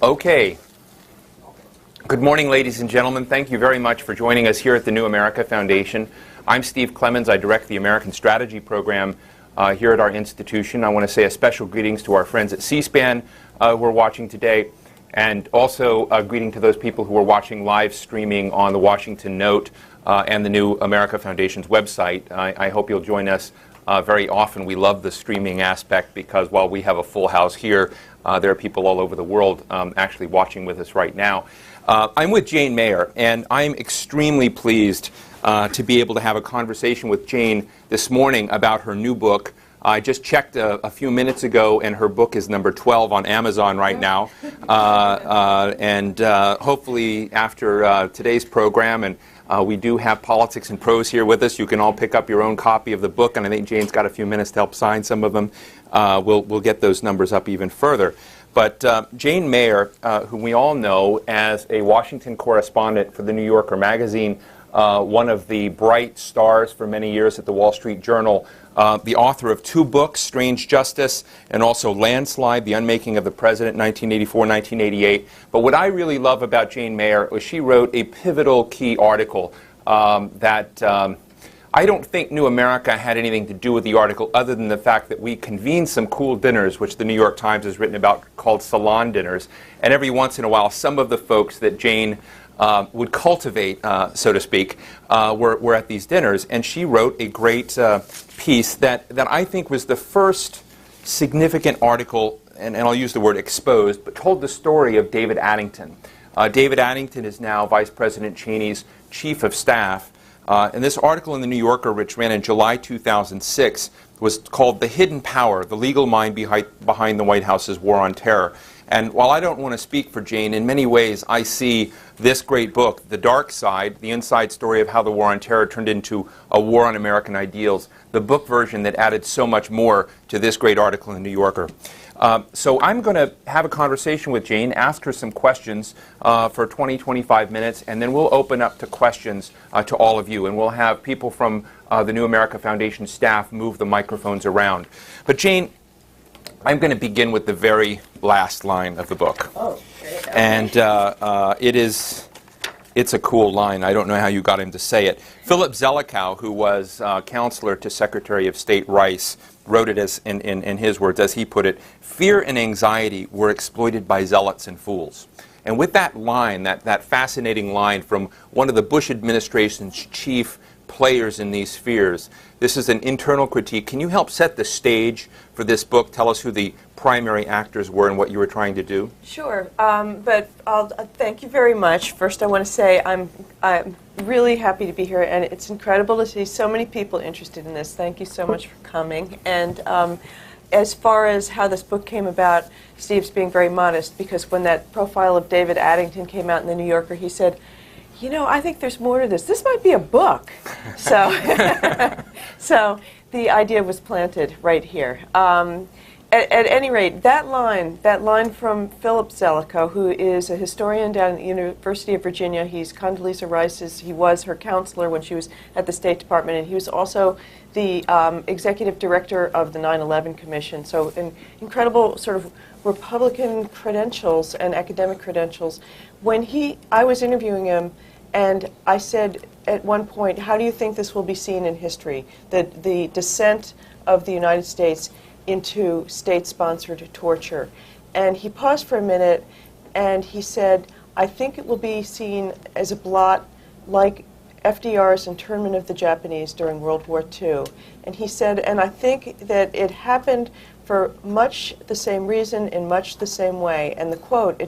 Okay. Good morning, ladies and gentlemen. Thank you very much for joining us here at the New America Foundation. I'm Steve Clemens. I direct the American Strategy Program here at our institution. I want to say a special greetings to our friends at C-SPAN who are watching today, and also a greeting to those people who are watching live streaming on the Washington Note and the New America Foundation's website. I hope you'll join us very often. We love the streaming aspect because while we have a full house here, there are people all over the world actually watching with us right now. I'm with Jane Mayer, and I'm extremely pleased to be able to have a conversation with Jane this morning about her new book. I just checked a few minutes ago, and her book is number 12 on Amazon right now. And hopefully after today's program, and we do have Politics and Prose here with us, you can all pick up your own copy of the book, and I think Jane's got a few minutes to help sign some of them. We'll get those numbers up even further. But Jane Mayer, whom we all know as a Washington correspondent for the New Yorker magazine, one of the bright stars for many years at the Wall Street Journal, the author of 2 books, Strange Justice and also Landslide, The Unmaking of the President, 1984-1988. But what I really love about Jane Mayer was she wrote a pivotal key article that I don't think New America had anything to do with the article other than the fact that we convened some cool dinners, which the New York Times has written about, called salon dinners. And every once in a while, some of the folks that Jane would cultivate, so to speak, were at these dinners. And she wrote a great piece that I think was the first significant article, and I'll use the word exposed, but told the story of David Addington. David Addington is now Vice President Cheney's chief of staff. And this article in the New Yorker, which ran in July 2006, was called "The Hidden Power, the Legal Mind Behind the White House's War on Terror." And while I don't want to speak for Jane, in many ways I see this great book, The Dark Side, the inside story of how the War on Terror turned into a war on American ideals, the book version that added so much more to this great article in the New Yorker. So I'm going to have a conversation with Jane, ask her some questions for 20-25 minutes, and then we'll open up to questions to all of you. And we'll have people from the New America Foundation staff move the microphones around. But Jane, I'm going to begin with the very last line of the book. Oh, great. And it's a cool line. I don't know how you got him to say it. Philip Zelikow, who was counselor to Secretary of State Rice, wrote it as, in his words, as he put it, "Fear and anxiety were exploited by zealots and fools." And with that line, that fascinating line from one of the Bush administration's chief players in these fears, this is an internal critique. Can you help set the stage for this book? Tell us who the primary actors were and what you were trying to do. Sure, but I'll thank you very much. First, I want to say I'm really happy to be here, and it's incredible to see so many people interested in this. Thank you so much for coming. And as far as how this book came about, Steve's being very modest, because when that profile of David Addington came out in the New Yorker, he said, "You know, I think there's more to this. This might be a book." So, so the idea was planted right here. At any rate, that line from Philip Zelikow, who is a historian down at the University of Virginia. He's Condoleezza Rice's, he was her counselor when she was at the State Department, and he was also the executive director of the 9/11 Commission. So incredible sort of Republican credentials and academic credentials. When I was interviewing him, and I said at one point, "How do you think this will be seen in history? The descent of the United States into state-sponsored torture?" And he paused for a minute, and he said, "I think it will be seen as a blot like FDR's internment of the Japanese during World War II." And he said, "And I think that it happened for much the same reason in much the same way." And the quote,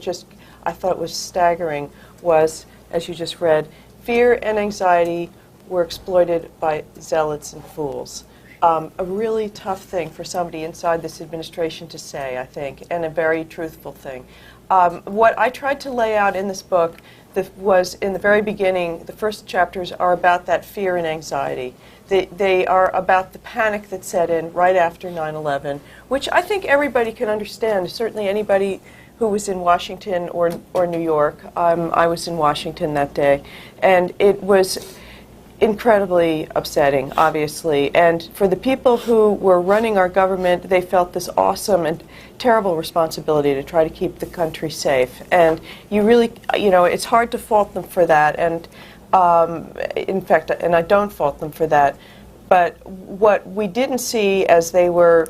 I thought was staggering, was, as you just read, "Fear and anxiety were exploited by zealots and fools." A really tough thing for somebody inside this administration to say, I think, and a very truthful thing. What I tried to lay out in this book was, in the very beginning, the first chapters are about that fear and anxiety. They are about the panic that set in right after 9/11, which I think everybody can understand, certainly anybody who was in Washington or New York. I was in Washington that day, and it was incredibly upsetting, obviously. And for the people who were running our government, they felt this awesome and terrible responsibility to try to keep the country safe. And you really, it's hard to fault them for that. And in fact, and I don't fault them for that. But what we didn't see as they were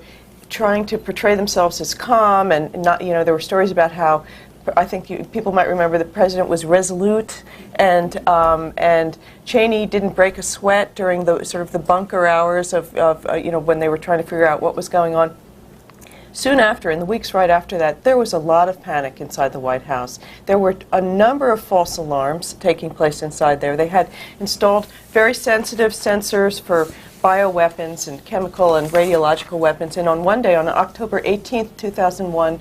trying to portray themselves as calm, and not, there were stories about how, I think people might remember the president was resolute, and Cheney didn't break a sweat during the sort of the bunker hours of when they were trying to figure out what was going on. Soon after, in the weeks right after that, there was a lot of panic inside the White House. There were a number of false alarms taking place inside there. They had installed very sensitive sensors for bioweapons and chemical and radiological weapons. And on one day, on October 18th, 2001,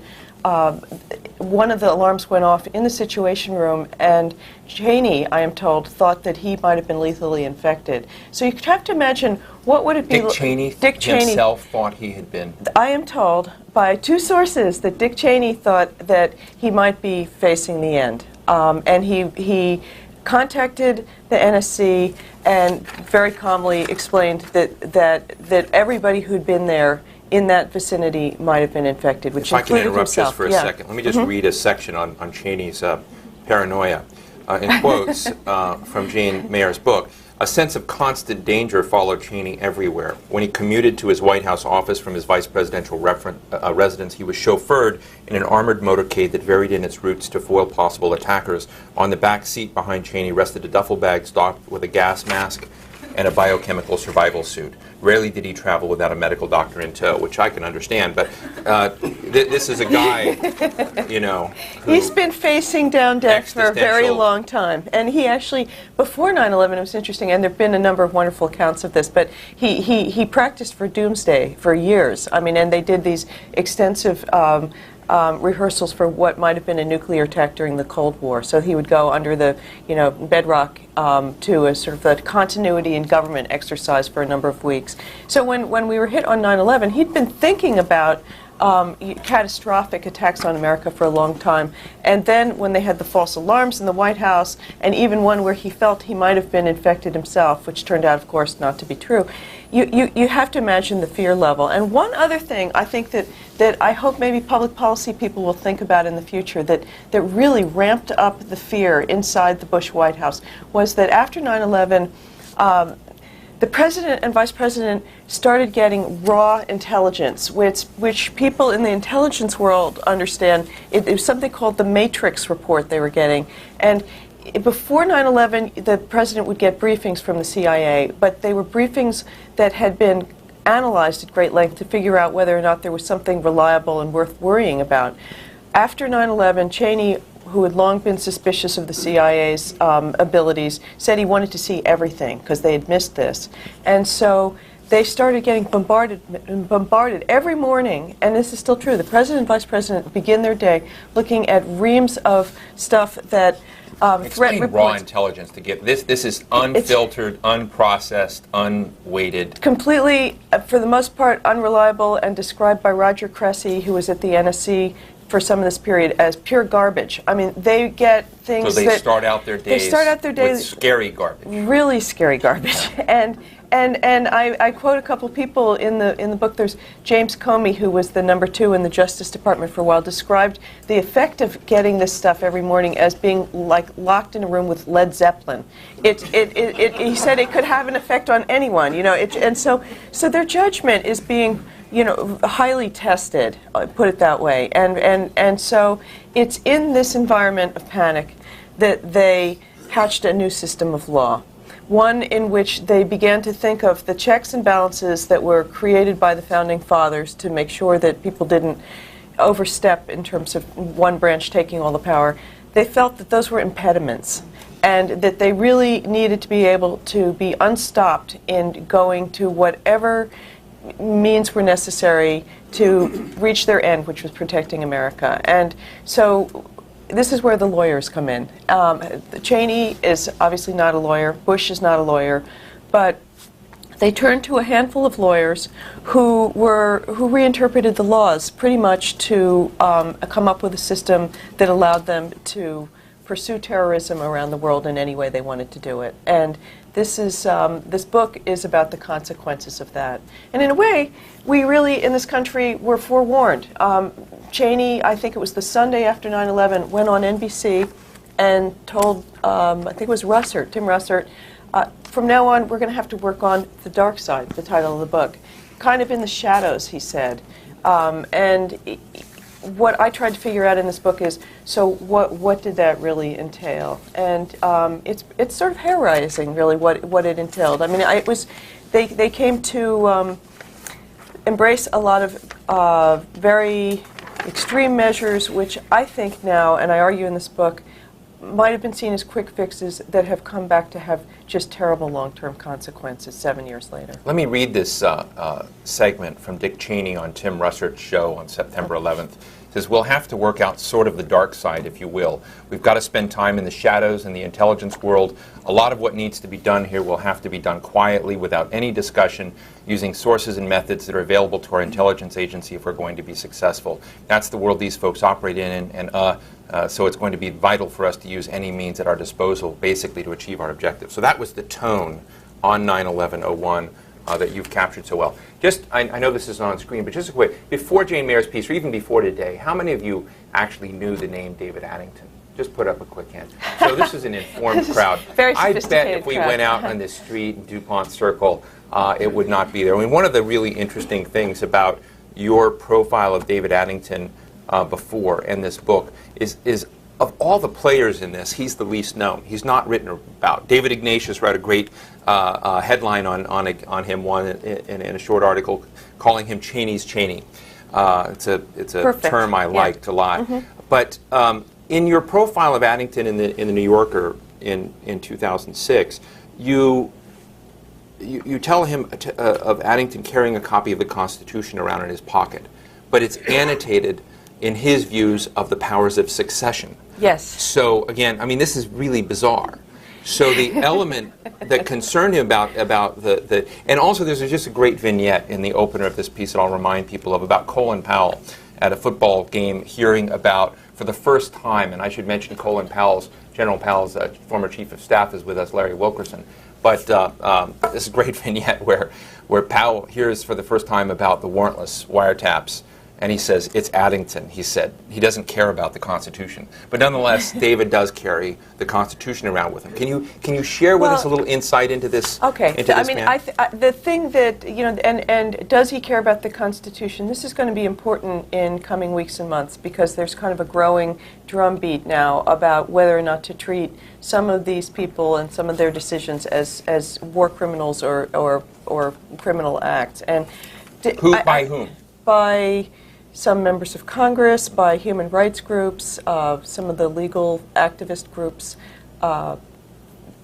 one of the alarms went off in the Situation Room, and Cheney, I am told, thought that he might have been lethally infected. So you have to imagine, what would it be? Dick Cheney himself thought he had been. I am told by two sources that Dick Cheney thought that he might be facing the end. And he contacted the NSC and very calmly explained that everybody who'd been there in that vicinity might have been infected, which included himself. If I can interrupt just for a second, let me just read a section on Cheney's paranoia. In quotes from Jane Mayer's book, a sense of constant danger followed Cheney everywhere. When he commuted to his White House office from his vice presidential residence, he was chauffeured in an armored motorcade that varied in its routes to foil possible attackers. On the back seat behind Cheney rested a duffel bag stocked with a gas mask and a biochemical survival suit. Rarely did he travel without a medical doctor in tow, which I can understand, but this is a guy, he's been facing down death for a very long time. And he actually, before 9/11, it was interesting, and there have been a number of wonderful accounts of this, but he practiced for doomsday for years. I mean, and they did these extensive rehearsals for what might have been a nuclear attack during the Cold War. So he would go under the bedrock to a sort of a continuity in government exercise for a number of weeks. So when we were hit on 9/11, he'd been thinking about catastrophic attacks on America for a long time. And then when they had the false alarms in the White House, and even one where he felt he might have been infected himself, which turned out, of course, not to be true, you have to imagine the fear level. And one other thing I think that I hope maybe public policy people will think about in the future that really ramped up the fear inside the Bush White House was that after 9/11, the president and vice president started getting raw intelligence, which people in the intelligence world understand. It was something called the Matrix report they were getting. And before 9/11, the president would get briefings from the CIA, but they were briefings that had been analyzed at great length to figure out whether or not there was something reliable and worth worrying about. After 9/11, Cheney, who had long been suspicious of the CIA's abilities, said he wanted to see everything because they had missed this. And so they started getting bombarded every morning, and this is still true. The president and vice president begin their day looking at reams of stuff that Explain raw intelligence to get this. This is unfiltered, unprocessed, unweighted. Completely, for the most part, unreliable, and described by Roger Cressy, who was at the NSC for some of this period, as pure garbage. I mean, they get things so they start out their days with scary garbage. Really scary garbage. And I quote a couple of people in the book. There's James Comey, who was the #2 in the Justice Department for a while, described the effect of getting this stuff every morning as being like locked in a room with Led Zeppelin. He said it could have an effect on anyone, and so their judgment is being highly tested, put it that way. And so it's in this environment of panic that they hatched a new system of law. One in which they began to think of the checks and balances that were created by the Founding Fathers to make sure that people didn't overstep in terms of one branch taking all the power. They felt that those were impediments, and that they really needed to be able to be unstopped in going to whatever means were necessary to reach their end, which was protecting America. And so this is where the lawyers come in. Cheney is obviously not a lawyer. Bush is not a lawyer. But they turned to a handful of lawyers who reinterpreted the laws pretty much to come up with a system that allowed them to pursue terrorism around the world in any way they wanted to do it. And this book is about the consequences of that. And in a way, we really, in this country, were forewarned. Cheney, I think it was the Sunday after 9/11, went on NBC and told, I think it was Tim Russert, from now on, we're going to have to work on the dark side, the title of the book. Kind of in the shadows, he said. What I tried to figure out in this book is, so what did that really entail? And it's sort of hair-raising, really, what it entailed. I mean, they came to embrace a lot of very extreme measures, which I think now, and I argue in this book, might have been seen as quick fixes that have come back to have just terrible long-term consequences 7 years later. Let me read this segment from Dick Cheney on Tim Russert's show on September 11th. It says, we'll have to work out sort of the dark side, if you will. We've got to spend time in the shadows in the intelligence world. A lot of what needs to be done here will have to be done quietly, without any discussion, using sources and methods that are available to our intelligence agency if we're going to be successful. That's the world these folks operate in, and so it's going to be vital for us to use any means at our disposal, basically, to achieve our objectives. So that was the tone on 9/11/01 that you've captured so well. Just, I know this is on screen, but just a quick, before Jane Mayer's piece, or even before today, how many of you actually knew the name David Addington? Just put up a quick hand. So this is an informed crowd. Very I bet sophisticated if we crowd. went out on this street in DuPont Circle, it would not be there. I mean, one of the really interesting things about your profile of David Addington before and this book is of all the players in this, he's the least known. He's not written about. David Ignatius wrote a great headline on him in a short article calling him Cheney's Cheney. It's a Perfect. term I liked a lot. Mm-hmm. But in your profile of Addington in the New Yorker in 2006, you tell him of Addington carrying a copy of the Constitution around in his pocket, but it's annotated in his views of the powers of succession. Yes. So again, I mean, this is really bizarre. So the element that concerned him about the and also there's just a great vignette in the opener of this piece that I'll remind people of, about Colin Powell at a football game hearing about, for the first time, and I should mention Colin Powell's, General Powell's former chief of staff is with us, Larry Wilkerson. But this is a great vignette where Powell hears for the first time about the warrantless wiretaps. And he says, it's Addington. He said he doesn't care about the Constitution. But nonetheless, David does carry the Constitution around with him. Can you share with us a little insight into this? Okay. Into I this mean, man? the thing that, you know, and does he care about the Constitution? This is going to be important in coming weeks and months, because there's kind of a growing drumbeat now about whether or not to treat some of these people and some of their decisions as war criminals or criminal acts. And by whom? By some members of Congress, by human rights groups, some of the legal activist groups.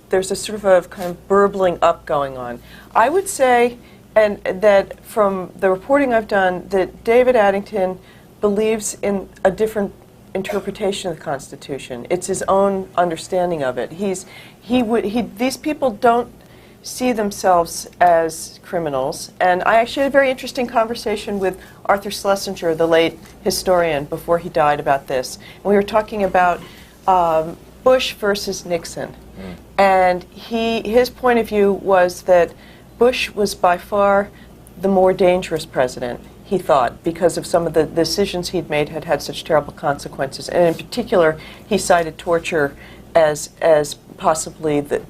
There's a sort of a kind of burbling up going on. I would say, and that from the reporting I've done, that David Addington believes in a different interpretation of the Constitution. It's his own understanding of it. These people don't see themselves as criminals. And I actually had a very interesting conversation with Arthur Schlesinger, the late historian, before he died about this. And we were talking about Bush versus Nixon. And his point of view was that Bush was by far the more dangerous president, he thought, because of some of the decisions he'd made had such terrible consequences. And in particular, he cited torture as possibly the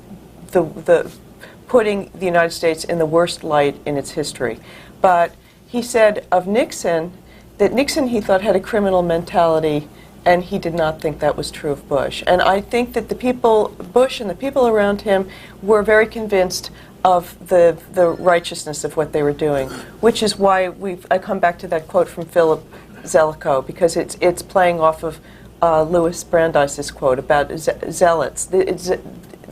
putting the United States in the worst light in its history. But he said of Nixon, that Nixon, he thought, had a criminal mentality, and he did not think that was true of Bush. And I think that Bush and the people around him were very convinced of the righteousness of what they were doing, which is why I come back to that quote from Philip Zelikow, because it's playing off of Louis Brandeis's quote about zealots.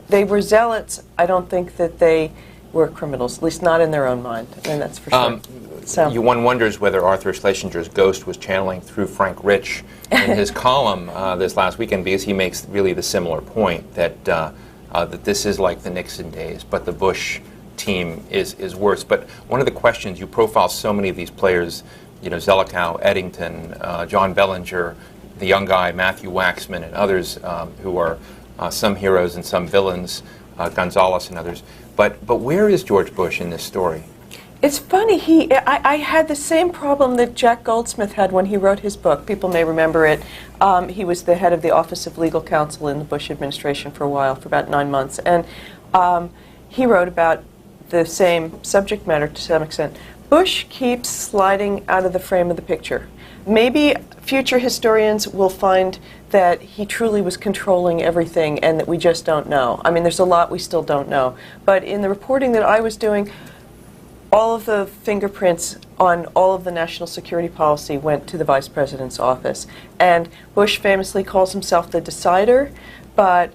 They were zealots. I don't think that they were criminals, at least not in their own mind, and that's for sure. One wonders whether Arthur Schlesinger's ghost was channeling through Frank Rich in his column this last weekend, because he makes really the similar point that that this is like the Nixon days, but the Bush team is worse. But one of the questions, you profile so many of these players, you know, Zelikow, Addington, John Bellinger, the young guy Matthew Waxman, and others who are some heroes and some villains. Gonzalez and others. But where is George Bush in this story? It's funny, I had the same problem that Jack Goldsmith had when he wrote his book. People may remember it. He was the head of the Office of Legal Counsel in the Bush administration for a while, for about 9 months. And he wrote about the same subject matter to some extent. Bush keeps sliding out of the frame of the picture. Maybe future historians will find that he truly was controlling everything and that we just don't know. I mean, there's a lot we still don't know. But in the reporting that I was doing, all of the fingerprints on all of the national security policy went to the Vice President's office. And Bush famously calls himself the decider, but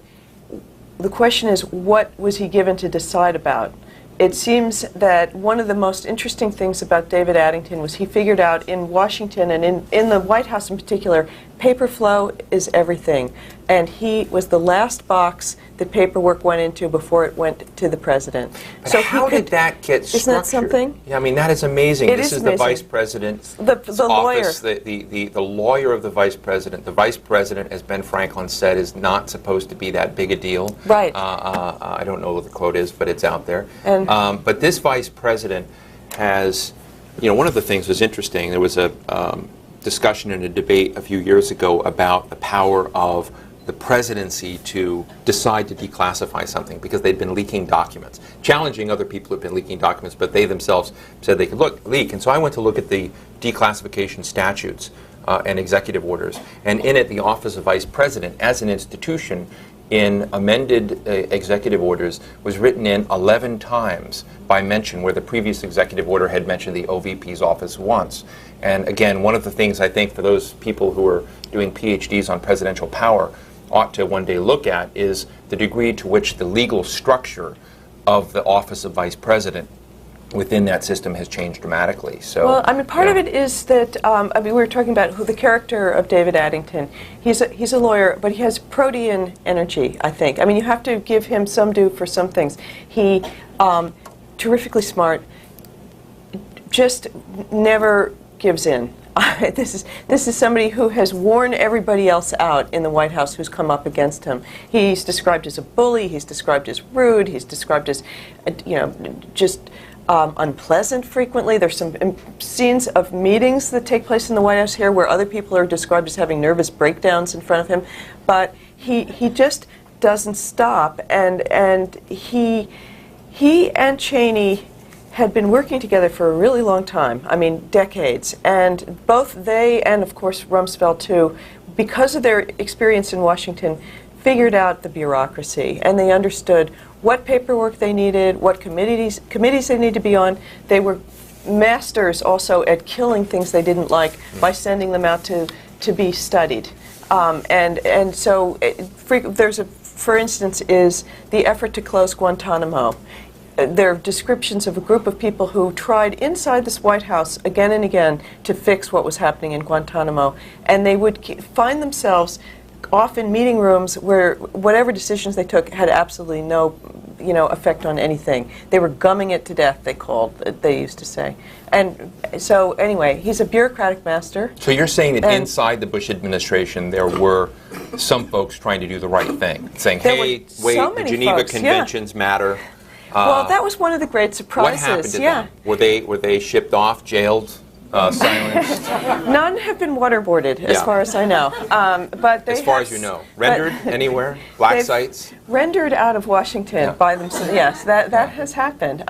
the question is, what was he given to decide about? It seems that one of the most interesting things about David Addington was he figured out in Washington and in the White House in particular, paper flow is everything. And he was the last box that paperwork went into before it went to the president. But so how did that get structured? Isn't that something? Yeah, I mean, that is amazing. It this is amazing. The Vice President's the office, lawyer. The lawyer of the Vice President. The Vice President, as Ben Franklin said, is not supposed to be that big a deal. Right. I don't know what the quote is, but it's out there. And but this Vice President has, one of the things was interesting. There was a discussion in a debate a few years ago about the power of the presidency to decide to declassify something because they'd been leaking documents, challenging other people who'd been leaking documents, but they themselves said they could leak. And so I went to look at the declassification statutes and executive orders, and in it the Office of Vice President as an institution in amended executive orders was written in 11 times by mention, where the previous executive order had mentioned the OVP's office once. And again, one of the things I think for those people who are doing PhDs on presidential power ought to one day look at is the degree to which the legal structure of the Office of Vice President within that system has changed dramatically. So, well, I mean, part of it is that we were talking about the character of David Addington. He's a lawyer, but he has protean energy, I think. I mean, you have to give him some due for some things. He terrifically smart, just never gives in. This is somebody who has worn everybody else out in the White House who's come up against him. He's described as a bully. He's described as rude. He's described as, just unpleasant frequently. There's some scenes of meetings that take place in the White House here where other people are described as having nervous breakdowns in front of him. But he just doesn't stop. And he and Cheney had been working together for a really long time, I mean decades, and both they and of course Rumsfeld too, because of their experience in Washington, figured out the bureaucracy, and they understood what paperwork they needed, what committees they needed to be on. They were masters also at killing things they didn't like by sending them out to be studied. And so for instance, is the effort to close Guantanamo. There are descriptions of a group of people who tried inside this White House again and again to fix what was happening in Guantanamo, and they would find themselves off in meeting rooms where whatever decisions they took had absolutely no, effect on anything. They were gumming it to death, they used to say. And so anyway, he's a bureaucratic master. So you're saying that inside the Bush administration there were some folks trying to do the right thing, saying, hey, wait, the Geneva Conventions matter. Well, that was one of the great surprises. What happened to them? Were they shipped off, jailed, silenced? None have been waterboarded, as far as I know. But they as far as you know, rendered anywhere, black sites, rendered out of Washington by themselves. Yes, that has happened.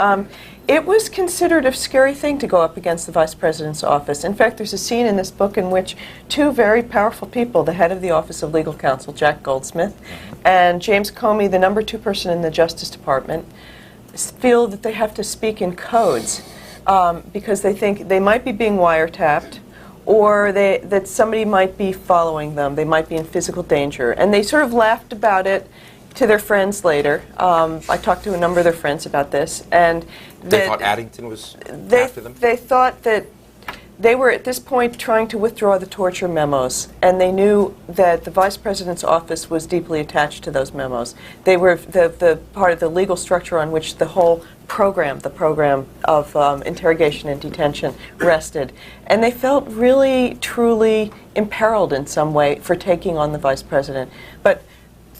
It was considered a scary thing to go up against the Vice President's office. In fact, there's a scene in this book in which two very powerful people, the head of the Office of Legal Counsel, Jack Goldsmith, and James Comey, the number 2 person in the Justice Department, feel that they have to speak in codes because they think they might be being wiretapped or that somebody might be following them. They might be in physical danger. And they sort of laughed about it to their friends later. I talked to a number of their friends about this. And they thought Addington was after them? They thought that they were at this point trying to withdraw the torture memos, and they knew that the Vice President's office was deeply attached to those memos. They were the part of the legal structure on which the whole program, the program of interrogation and detention, rested. And they felt really, truly imperiled in some way for taking on the Vice President. But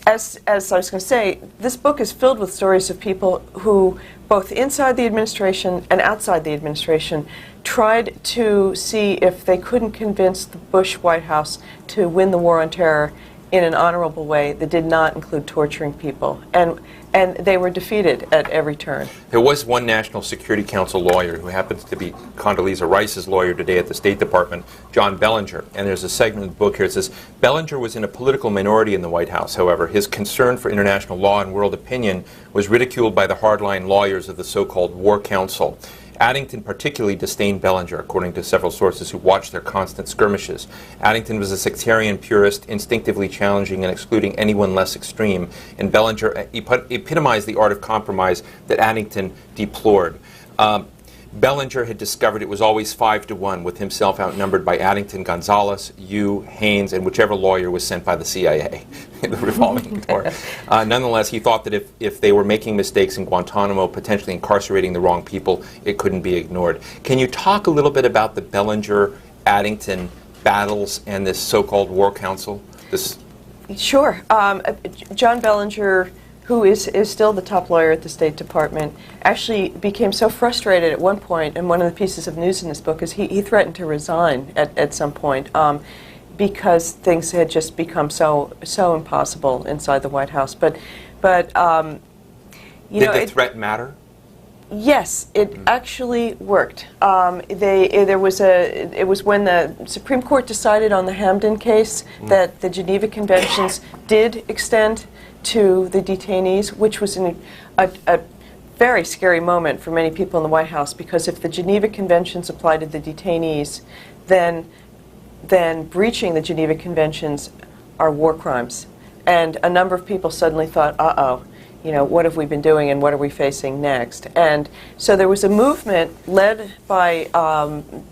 as I was going to say, this book is filled with stories of people who, both inside the administration and outside the administration, tried to see if they couldn't convince the Bush White House to win the war on terror in an honorable way that did not include torturing people. And they were defeated at every turn. There was one National Security Council lawyer who happens to be Condoleezza Rice's lawyer today at the State Department, John Bellinger. And there's a segment in the book here that says, Bellinger was in a political minority in the White House, however. His concern for international law and world opinion was ridiculed by the hardline lawyers of the so-called War Council. Addington particularly disdained Bellinger, according to several sources who watched their constant skirmishes. Addington was a sectarian purist, instinctively challenging and excluding anyone less extreme, and Bellinger epitomized the art of compromise that Addington deplored. Bellinger had discovered it was always 5-1, with himself outnumbered by Addington, Gonzalez, Yu, Haynes, and whichever lawyer was sent by the CIA in the revolving door. Nonetheless, he thought that if they were making mistakes in Guantanamo, potentially incarcerating the wrong people, it couldn't be ignored. Can you talk a little bit about the Bellinger-Addington battles and this so-called War Council? Sure. John Bellinger, who is still the top lawyer at the State Department, actually became so frustrated at one point, and one of the pieces of news in this book is he threatened to resign at some point because things had just become so impossible inside the White House. But Did the threat matter? Yes, it actually worked. It was when the Supreme Court decided on the Hamden case that the Geneva Conventions did extend to the detainees, which was a very scary moment for many people in the White House, because if the Geneva Conventions applied to the detainees, then breaching the Geneva Conventions are war crimes. And a number of people suddenly thought, uh-oh, what have we been doing and what are we facing next? And so there was a movement led by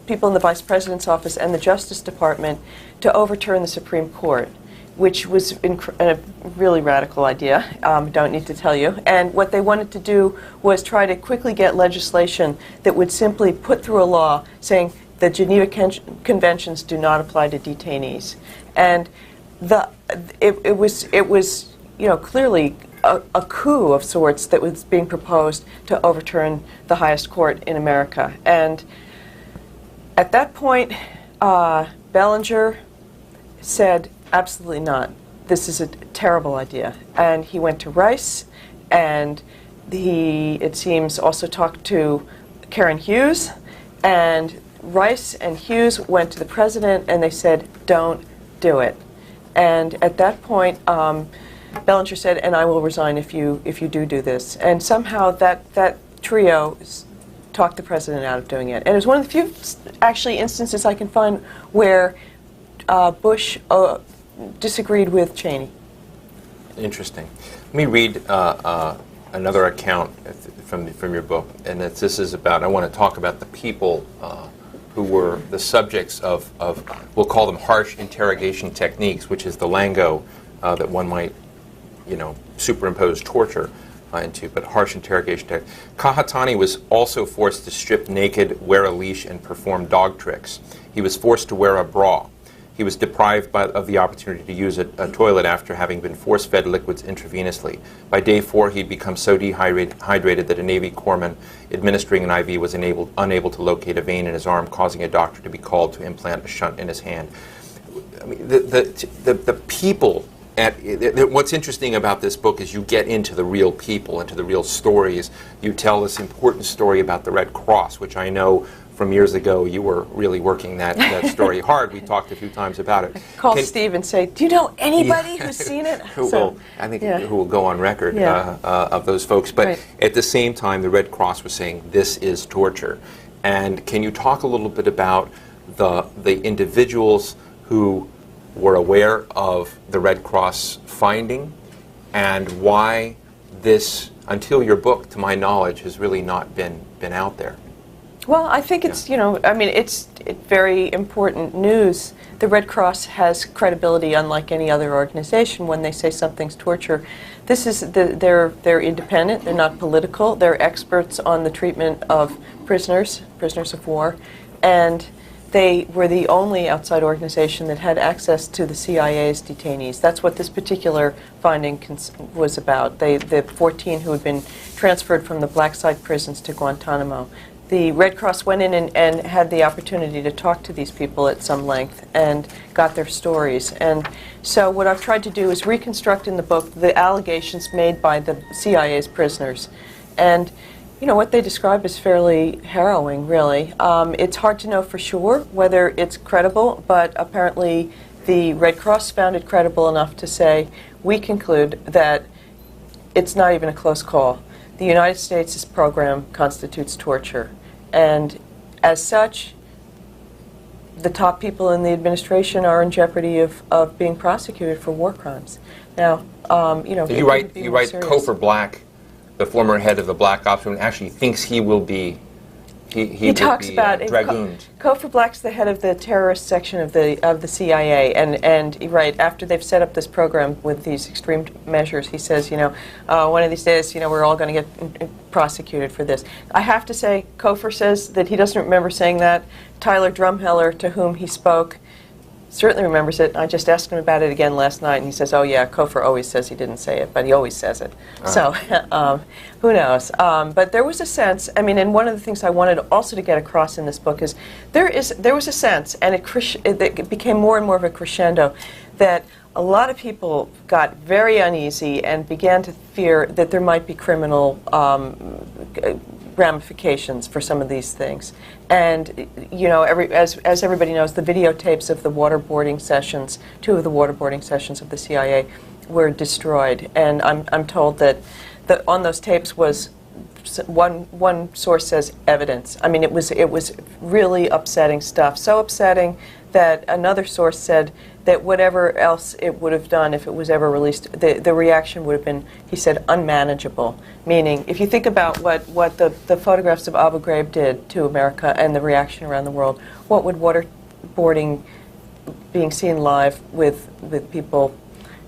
people in the Vice President's office and the Justice Department to overturn the Supreme Court, which was a really radical idea, don't need to tell you. And what they wanted to do was try to quickly get legislation that would simply put through a law saying the Geneva Conventions do not apply to detainees. And it was clearly a coup of sorts that was being proposed to overturn the highest court in America. And at that point, Bellinger said, absolutely not. This is a terrible idea. And he went to Rice, and he, it seems, also talked to Karen Hughes, and Rice and Hughes went to the president, and they said, don't do it. And at that point, Bellinger said, and I will resign if you do this. And somehow that trio talked the president out of doing it. And it was one of the few, actually, instances I can find where Bush disagreed with Cheney. Interesting. Let me read another account from your book, and this is about, I want to talk about the people who were the subjects of, we'll call them harsh interrogation techniques, which is the lingo that one might, superimpose torture into, but harsh interrogation techniques. Kahatani was also forced to strip naked, wear a leash, and perform dog tricks. He was forced to wear a bra. He was deprived of the opportunity to use a toilet after having been force-fed liquids intravenously. By day 4, he'd become so dehydrated that a Navy corpsman administering an IV was unable to locate a vein in his arm, causing a doctor to be called to implant a shunt in his hand. I mean, the people. What's interesting about this book is you get into the real people, into the real stories. You tell this important story about the Red Cross, which I know from years ago you were really working that story hard. We talked a few times about it. Call Steve and say, do you know anybody who's seen it? Who will go on record of those folks. But at the same time, the Red Cross was saying this is torture. And can you talk a little bit about the individuals who were aware of the Red Cross finding and why this, until your book, to my knowledge, has really not been out there? Well, I think it's, it's very important news. The Red Cross has credibility unlike any other organization when they say something's torture. This is, they're independent, they're not political, they're experts on the treatment of prisoners of war, and they were the only outside organization that had access to the CIA's detainees. That's what this particular finding was about. The 14 who had been transferred from the black site prisons to Guantanamo. The Red Cross went in and had the opportunity to talk to these people at some length and got their stories. And so what I've tried to do is reconstruct in the book the allegations made by the CIA's prisoners. And you know, what they describe is fairly harrowing, really. It's hard to know for sure whether it's credible, but apparently the Red Cross found it credible enough to say, we conclude that it's not even a close call. The United States' program constitutes torture. And as such, the top people in the administration are in jeopardy of being prosecuted for war crimes. Now, you know, you write Cofer Black, the former head of the Black Ops Unit, actually thinks he will be he talks about dragooned. Cofer Black's the head of the terrorist section of the CIA, and right after they've set up this program with these extreme measures, he says, you know, one of these days, you know, we're all going to get prosecuted for this. I have to say, Cofer says that he doesn't remember saying that. Tyler Drumheller, to whom he spoke, certainly remembers it. I just asked him about it again last night, and he says, oh yeah, Cofer always says he didn't say it, but he always says it. So who knows? But there was a sense, I mean, and one of the things I wanted also to get across in this book is there was a sense, and it became more and more of a crescendo, that a lot of people got very uneasy and began to fear that there might be criminal ramifications for some of these things. And, you know, as everybody knows, the videotapes of the waterboarding sessions, 2 of the waterboarding sessions of the CIA, were destroyed. And I'm told that on those tapes was one source says evidence. I mean, it was really upsetting stuff. So upsetting that another source said that whatever else it would have done if it was ever released, the reaction would have been, he said, unmanageable. Meaning, if you think about what the photographs of Abu Ghraib did to America and the reaction around the world, what would waterboarding, being seen live with people,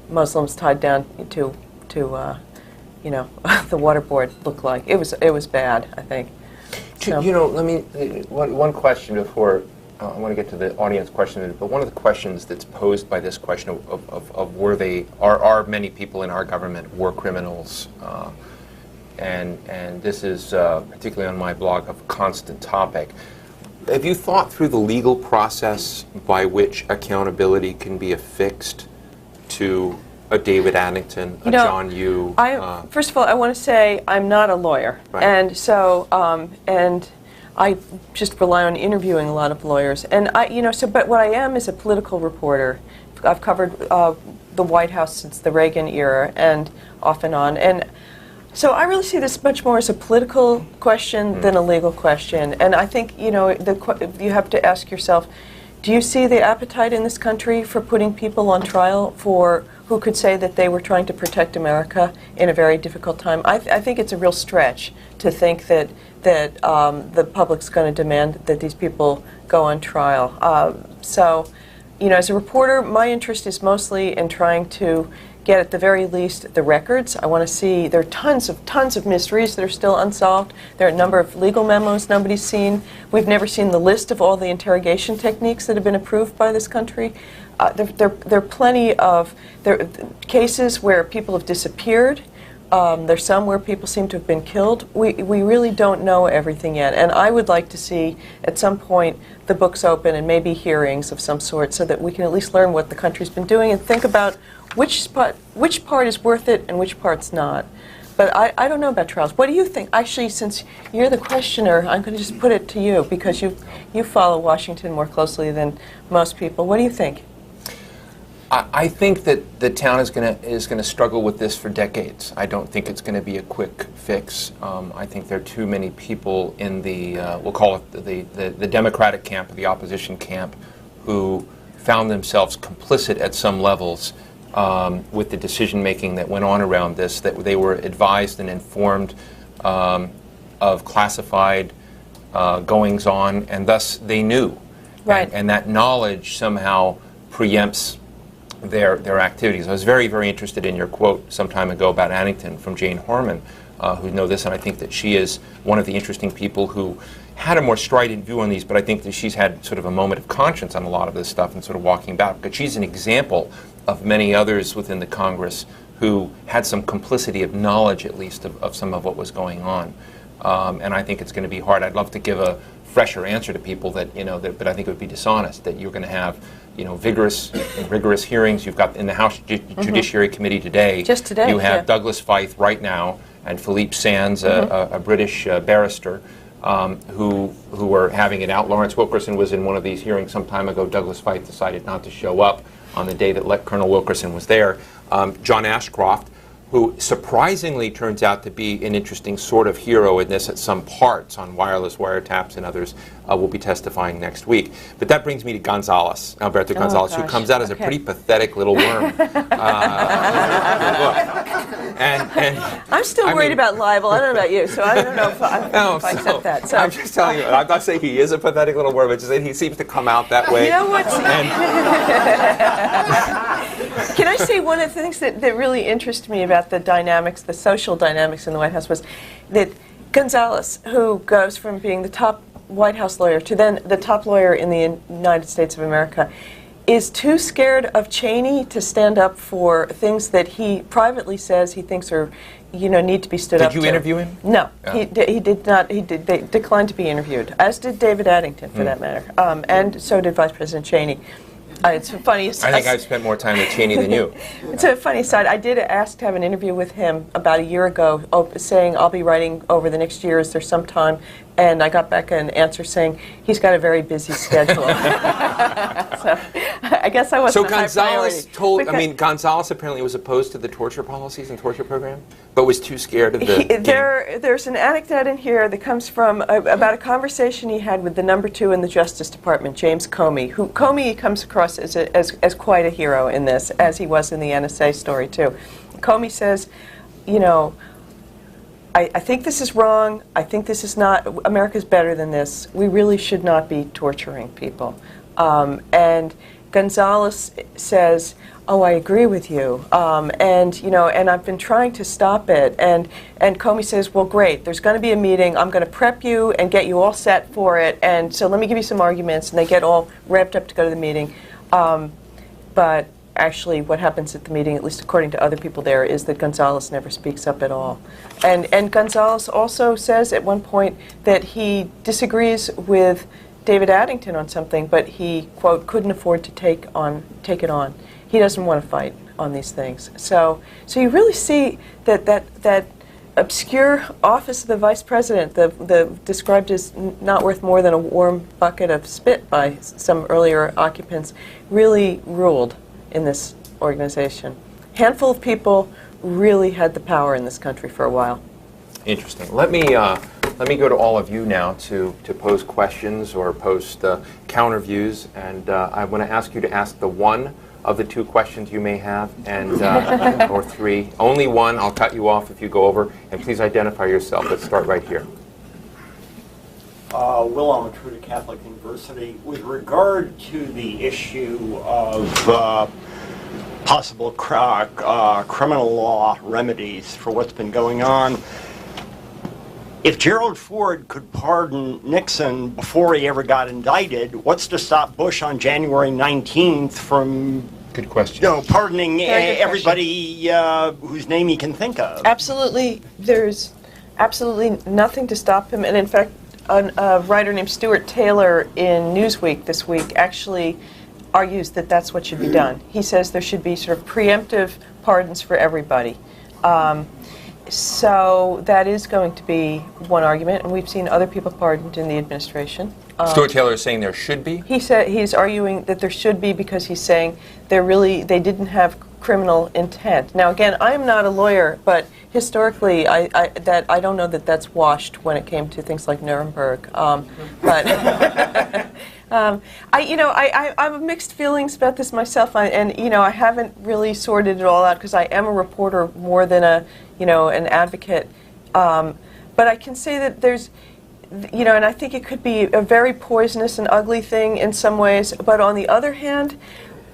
Muslims tied down to you know, the waterboard look like? It was bad, I think. So. You know, let me one question before. I want to get to the audience question, but one of the questions that's posed by this question of are many people in our government war criminals, and this is particularly on my blog a constant topic. Have you thought through the legal process by which accountability can be affixed to a David Addington, a John Yoo? First of all, I want to say I'm not a lawyer, right. And so and I just rely on interviewing a lot of lawyers, and but what I am is a political reporter. I've covered the White House since the Reagan era, and off and on, and so I really see this much more as a political question than a legal question. And I think you you have to ask yourself, do you see the appetite in this country for putting people on trial for who could say that they were trying to protect America in a very difficult time? I think it's a real stretch to think that the public's going to demand that these people go on trial. So, as a reporter, my interest is mostly in trying to get, at the very least, the records. I want to see, there are tons of mysteries that are still unsolved. There are a number of legal memos nobody's seen. We've never seen the list of all the interrogation techniques that have been approved by this country. There are plenty of cases where people have disappeared. There's some where people seem to have been killed. We really don't know everything yet, and I would like to see at some point the books open and maybe hearings of some sort so that we can at least learn what the country's been doing and think about which part is worth it and which part's not. But I don't know about trials. What do you think? Actually, since you're the questioner, I'm going to just put it to you because you follow Washington more closely than most people. What do you think? I think that the town is going to struggle with this for decades. I don't think it's going to be a quick fix. I think there are too many people in the we'll call it the Democratic camp or the opposition camp who found themselves complicit at some levels with the decision making that went on around this. That they were advised and informed of classified goings on, and thus they knew. Right. And that knowledge somehow preempts their activities. I was very, very interested in your quote some time ago about Addington from Jane Harmon, who know this, and I think that she is one of the interesting people who had a more strident view on these, but I think that she's had sort of a moment of conscience on a lot of this stuff and sort of walking back, because she's an example of many others within the Congress who had some complicity of knowledge, at least, of some of what was going on. And I think it's going to be hard. I'd love to give a fresher answer to people that, but I think it would be dishonest, that you're going to have, vigorous and rigorous hearings. You've got in the House Judiciary Committee today. Just today, you have Douglas Feith right now and Philippe Sands, a British barrister, who are having it out. Lawrence Wilkerson was in one of these hearings some time ago. Douglas Feith decided not to show up on the day that Colonel Wilkerson was there. John Ashcroft, who surprisingly turns out to be an interesting sort of hero in this at some parts on wireless wiretaps and others, will be testifying next week. But that brings me to Gonzales, Alberto Gonzales, who comes out as a pretty pathetic little worm. And I'm still worried about libel. I don't know about you, so I don't know if I accept that. So. I'm just telling you, I'm not saying he is a pathetic little worm, but just saying he seems to come out that way. You know what? Can I say one of the things that really interested me about the dynamics, the social dynamics in the White House, was that Gonzales, who goes from being the top White House lawyer to then the top lawyer in the United States of America, is too scared of Cheney to stand up for things that he privately says he thinks are, need to be stood up to. Did you interview him? No, he did not. They declined to be interviewed, as did David Addington, for that matter, and so did Vice President Cheney. It's funny. I think I've spent more time with Cheney than you. It's a funny side. I did ask to have an interview with him about a year ago, saying I'll be writing over the next year. Is there some time? And I got back an answer saying he's got a very busy schedule. So I guess I wasn't. So Gonzales Gonzales apparently was opposed to the torture policies and torture program, but was too scared of the. There's an anecdote in here that comes from about a conversation he had with the number 2 in the Justice Department, James Comey. Who Comey comes across as quite a hero in this, as he was in the NSA story too. Comey says, I think this is wrong. I think this is not, America's better than this. We really should not be torturing people. And Gonzales says, oh, I agree with you. And I've been trying to stop it. And Comey says, well, great, there's going to be a meeting. I'm going to prep you and get you all set for it. And so let me give you some arguments. And they get all revved up to go to the meeting. But actually what happens at the meeting, at least according to other people there, is that Gonzales never speaks up at all. And Gonzales also says at one point that he disagrees with David Addington on something, but he, quote, couldn't afford to take it on. He doesn't want to fight on these things. So you really see that obscure office of the Vice President, the described as not worth more than a warm bucket of spit by some earlier occupants, really ruled in this organization. Handful of people really had the power in this country for a while. Interesting. Let me go to all of you now to pose questions or post counter views, and I want to ask you to ask the one of the 2 questions you may have, and or 3. Only one. I'll cut you off if you go over, and please identify yourself. Let's start right here. Will Amatruda Catholic University. With regard to the issue of possible criminal law remedies for what's been going on, if Gerald Ford could pardon Nixon before he ever got indicted, what's to stop Bush on January 19th from good question. Pardoning everybody whose name he can think of? Absolutely. There's absolutely nothing to stop him. And in fact, a writer named Stuart Taylor in Newsweek this week actually argues that that's what should be done. He says there should be sort of preemptive pardons for everybody. So that is going to be one argument, and we've seen other people pardoned in the administration. Stuart Taylor is saying there should be? He said he's arguing that there should be because he's saying they didn't have criminal intent. Now again, I am not a lawyer, but historically I don't know that that's washed when it came to things like Nuremberg. But I have mixed feelings about this myself, and I haven't really sorted it all out because I am a reporter more than an advocate. But I can say that there's, and I think it could be a very poisonous and ugly thing in some ways. But on the other hand,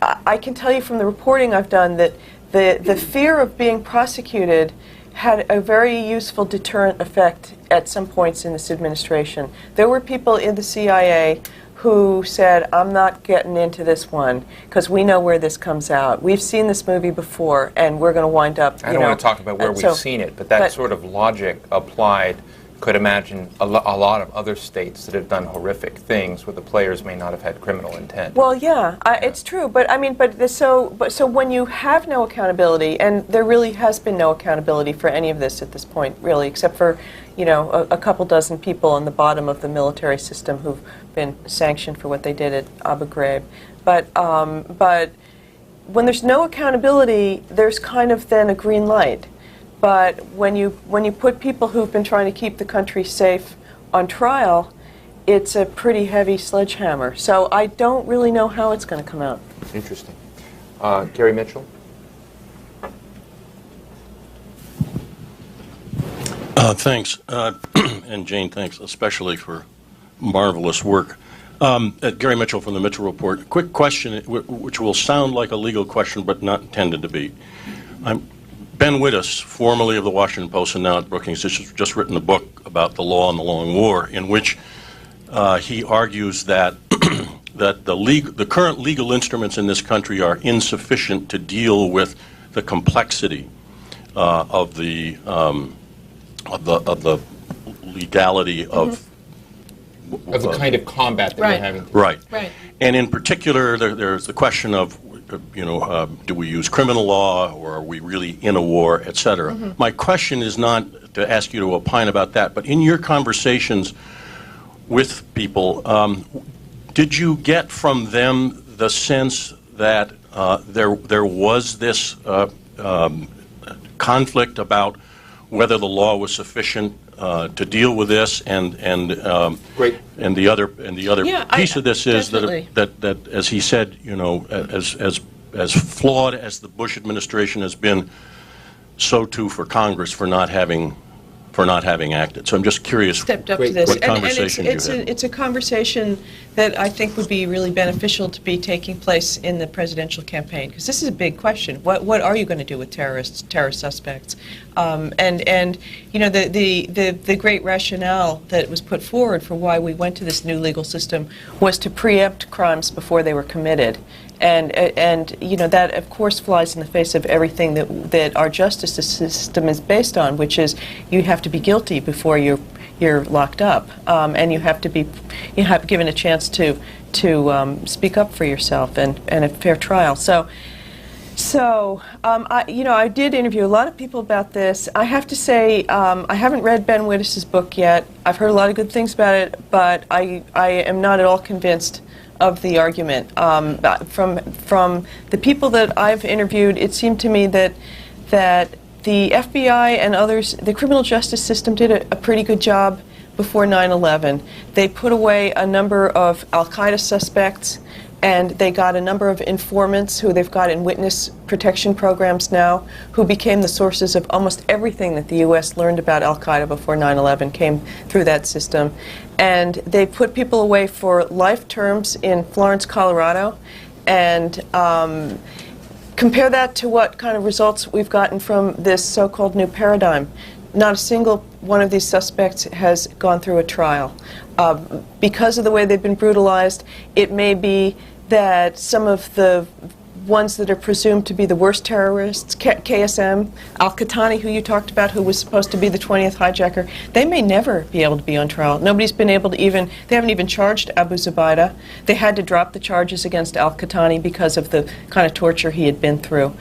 I can tell you from the reporting I've done that the fear of being prosecuted had a very useful deterrent effect at some points in this administration. There were people in the CIA who said, I'm not getting into this one because we know where this comes out. We've seen this movie before, and we're going to wind up, I don't want to talk about where we've seen it, but that sort of logic applied could imagine a lot of other states that have done horrific things where the players may not have had criminal intent. Well, yeah, it's true, but I mean, so when you have no accountability, and there really has been no accountability for any of this at this point, really, except for, you know, a couple dozen people on the bottom of the military system who've been sanctioned for what they did at Abu Ghraib. But when there's no accountability, there's kind of then a green light. But when you put people who've been trying to keep the country safe on trial, it's a pretty heavy sledgehammer. So I don't really know how it's going to come out. Interesting. Gary Mitchell? Thanks. And Jane, thanks especially for marvelous work. Gary Mitchell from the Mitchell Report. Quick question, which will sound like a legal question, but not intended to be. Ben Wittes, formerly of the Washington Post and now at Brookings, has just written a book about the law and the long war, in which he argues that that the current legal instruments in this country are insufficient to deal with the complexity of the legality of the kind of combat that we're having. Right. And in particular, there's the question of, do we use criminal law, or are we really in a war, et cetera? My question is not to ask you to opine about that, but in your conversations with people, did you get from them the sense that there was this conflict about whether the law was sufficient to deal with this, and the other piece of this is that as he said, as flawed as the Bush administration has been, so too for Congress for not having acted. So I'm just curious stepped up to this. What conversation you had. It's a conversation that I think would be really beneficial to be taking place in the presidential campaign, because this is a big question. What are you going to do with terrorist suspects? And the great rationale that was put forward for why we went to this new legal system was to preempt crimes before they were committed. And that of course flies in the face of everything that our justice system is based on, which is you have to be guilty before you're locked up, and you have given a chance to speak up for yourself and a fair trial. I did interview a lot of people about this. I have to say, I haven't read Ben Wittes's book yet. I've heard a lot of good things about it, but I am not at all convinced of the argument. From the people that I've interviewed, it seemed to me that the FBI and others, the criminal justice system did a pretty good job before 9/11. They put away a number of al-Qaeda suspects, and they got a number of informants who they've got in witness protection programs now, who became the sources of almost everything that the U.S. learned about al-Qaeda before 9/11 came through that system. And they put people away for life terms in Florence, Colorado, and compare that to what kind of results we've gotten from this so-called new paradigm. Not a single one of these suspects has gone through a trial. Because of the way they've been brutalized, it may be that some of the ones that are presumed to be the worst terrorists, KSM, Al-Qahtani, who you talked about, who was supposed to be the 20th hijacker, they may never be able to be on trial. Nobody's been able to they haven't even charged Abu Zubaydah. They had to drop the charges against Al-Qahtani because of the kind of torture he had been through.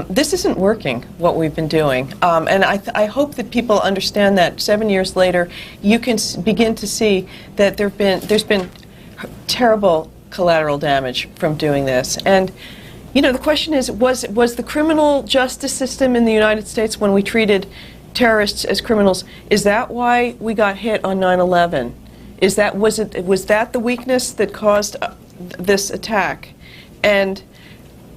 This isn't working, what we've been doing. And I hope that people understand that 7 years later, you can begin to see that there's been terrible collateral damage from doing this. And the question is, was the criminal justice system in the United States, when we treated terrorists as criminals, is that why we got hit on 9/11? Was that the weakness that caused this attack? And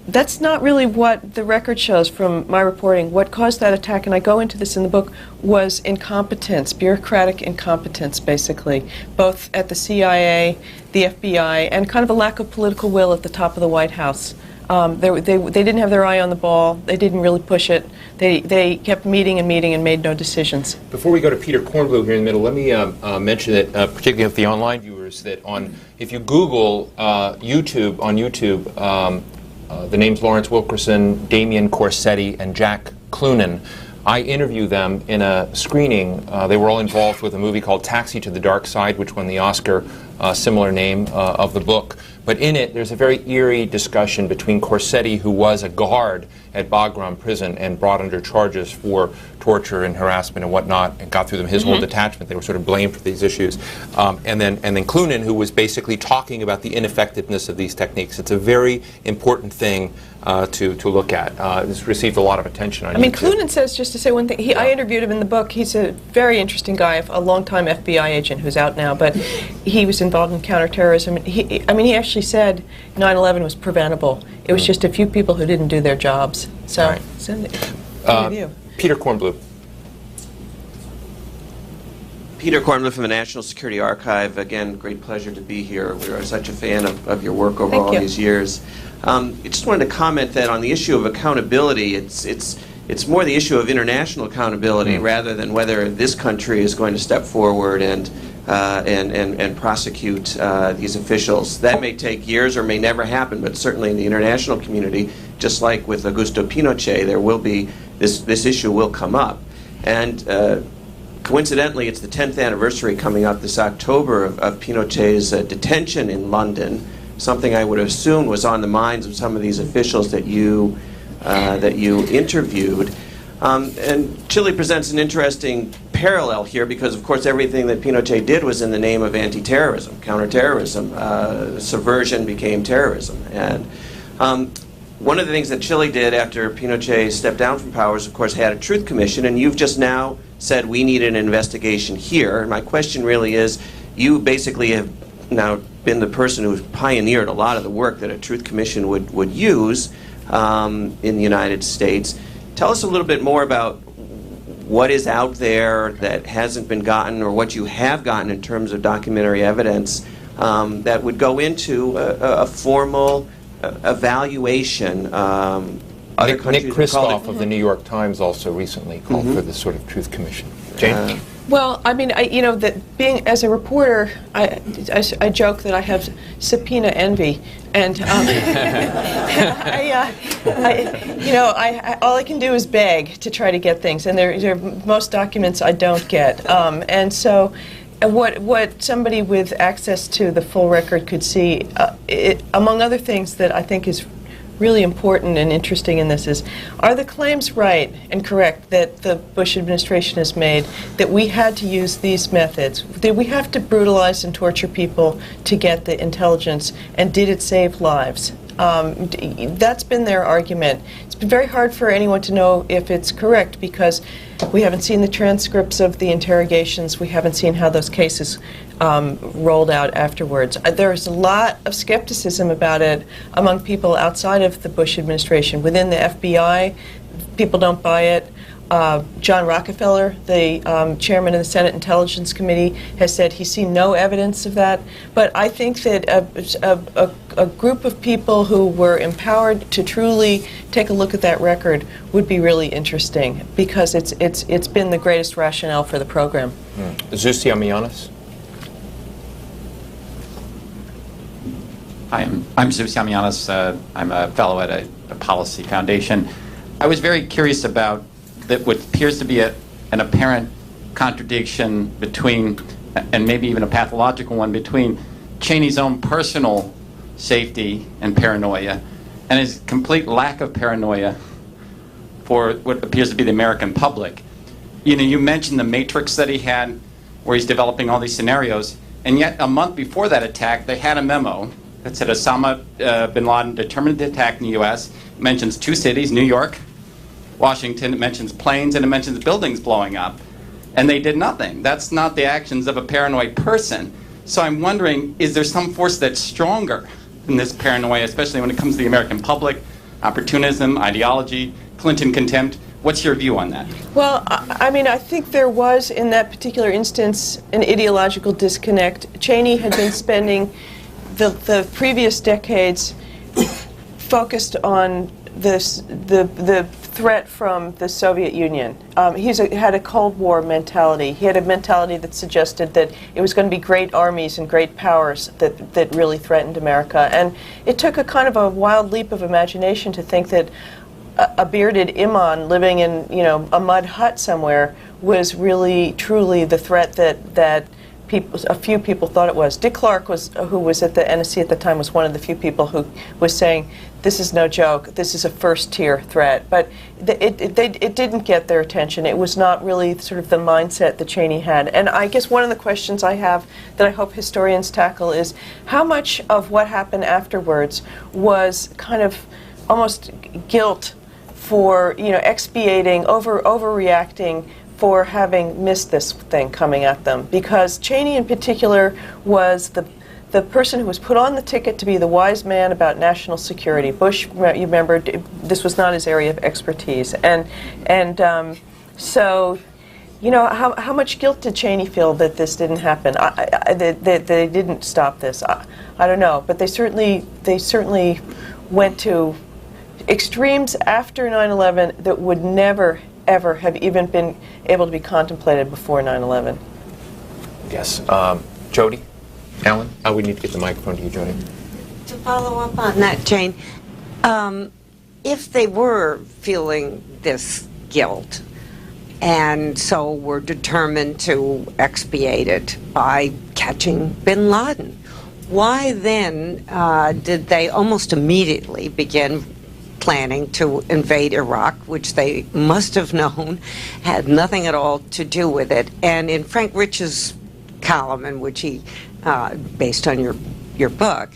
that's not really what the record shows from my reporting. What caused that attack, and I go into this in the book, was incompetence, bureaucratic incompetence, basically, both at the CIA, the FBI, and kind of a lack of political will at the top of the White House. They didn't have their eye on the ball. They didn't really push it. They kept meeting and meeting and made no decisions. Before we go to Peter Kornblue here in the middle, let me mention that, particularly with the online viewers, that if you Google YouTube, on YouTube, the names Lawrence Wilkerson, Damian Corsetti, and Jack Clunan, I interview them in a screening. They were all involved with a movie called Taxi to the Dark Side, which won the Oscar, similar name of the book. But in it, there's a very eerie discussion between Corsetti, who was a guard at Bagram prison and brought under charges for torture and harassment and whatnot, and got through them his whole detachment. They were sort of blamed for these issues. And then Clunan, who was basically talking about the ineffectiveness of these techniques. It's a very important thing to look at. This received a lot of attention on YouTube. Clunan says, just to say one thing, I interviewed him in the book. He's a very interesting guy, a longtime FBI agent who's out now, but he was involved in counterterrorism. He actually said 9/11 was preventable. It was just a few people who didn't do their jobs. So, Right. Peter Kornblue. Peter Kornblue from the National Security Archive. Again, great pleasure to be here. We are such a fan of your work over all these years. I just wanted to comment that on the issue of accountability, it's more the issue of international accountability rather than whether this country is going to step forward and prosecute these officials. That may take years or may never happen, but certainly in the international community, just like with Augusto Pinochet, there will be this issue will come up. And coincidentally, it's the 10th anniversary coming up this October of Pinochet's detention in London, something I would assume was on the minds of some of these officials that you interviewed. And Chile presents an interesting parallel here because, of course, everything that Pinochet did was in the name of anti-terrorism, counterterrorism. Subversion became terrorism. And one of the things that Chile did after Pinochet stepped down from power is, of course, had a truth commission, and you've just now said we need an investigation here. And my question really is, you basically have now been the person who's pioneered a lot of the work that a truth commission would use in the United States. Tell us a little bit more about what is out there that hasn't been gotten, or what you have gotten in terms of documentary evidence that would go into a formal evaluation. Nick Kristof of the New York Times also recently called for this sort of truth commission. Jane? Well, that being as a reporter, I joke that I have subpoena envy, and all I can do is beg to try to get things, and most documents I don't get, and so. What somebody with access to the full record could see, among other things that I think is really important and interesting in this is, are the claims right and correct that the Bush administration has made that we had to use these methods? Did we have to brutalize and torture people to get the intelligence, and did it save lives? That's been their argument. It's been very hard for anyone to know if it's correct because we haven't seen the transcripts of the interrogations. We haven't seen how those cases rolled out afterwards. There's a lot of skepticism about it among people outside of the Bush administration. Within the FBI, people don't buy it. John Rockefeller, the chairman of the Senate Intelligence Committee, has said he's seen no evidence of that. But I think that a group of people who were empowered to truly take a look at that record would be really interesting because it's been the greatest rationale for the program. Zeus Yamianis? Hi, I'm Zeus Yamianis. I'm a fellow at a policy foundation. I was very curious about what appears to be an apparent contradiction between, and maybe even a pathological one, between Cheney's own personal safety and paranoia and his complete lack of paranoia for what appears to be the American public. You mentioned the matrix that he had where he's developing all these scenarios, and yet a month before that attack they had a memo that said Osama bin Laden determined to attack in the U.S. It mentions two cities, New York, Washington. It mentions planes, and it mentions buildings blowing up. And they did nothing. That's not the actions of a paranoid person. So I'm wondering, is there some force that's stronger than this paranoia, especially when it comes to the American public, opportunism, ideology, Clinton contempt? What's your view on that? Well, I think there was, in that particular instance, an ideological disconnect. Cheney had been spending the previous decades focused on the threat from the Soviet Union. Had a Cold War mentality. He had a mentality that suggested that it was going to be great armies and great powers that really threatened America. And it took a kind of a wild leap of imagination to think that a bearded imam living in a mud hut somewhere was really truly the threat that a few people thought it was. Dick Clark, who was at the NSC at the time, was one of the few people who was saying, this is no joke, this is a first-tier threat. But it didn't get their attention. It was not really sort of the mindset that Cheney had. And I guess one of the questions I have that I hope historians tackle is how much of what happened afterwards was kind of almost guilt for expiating, overreacting, for having missed this thing coming at them. Because Cheney in particular was the person who was put on the ticket to be the wise man about national security. Bush, you remember, this was not his area of expertise. So, how much guilt did Cheney feel that this didn't happen? That they didn't stop this? I don't know. But they certainly went to extremes after 9/11 that would never ever have even been able to be contemplated before 9/11. Yes. Jody? Alan? We need to get the microphone to you, Jody. To follow up on that, Jane, if they were feeling this guilt and so were determined to expiate it by catching bin Laden, why then did they almost immediately begin planning to invade Iraq, which they must have known had nothing at all to do with it? And in Frank Rich's column, in which he, based on your book,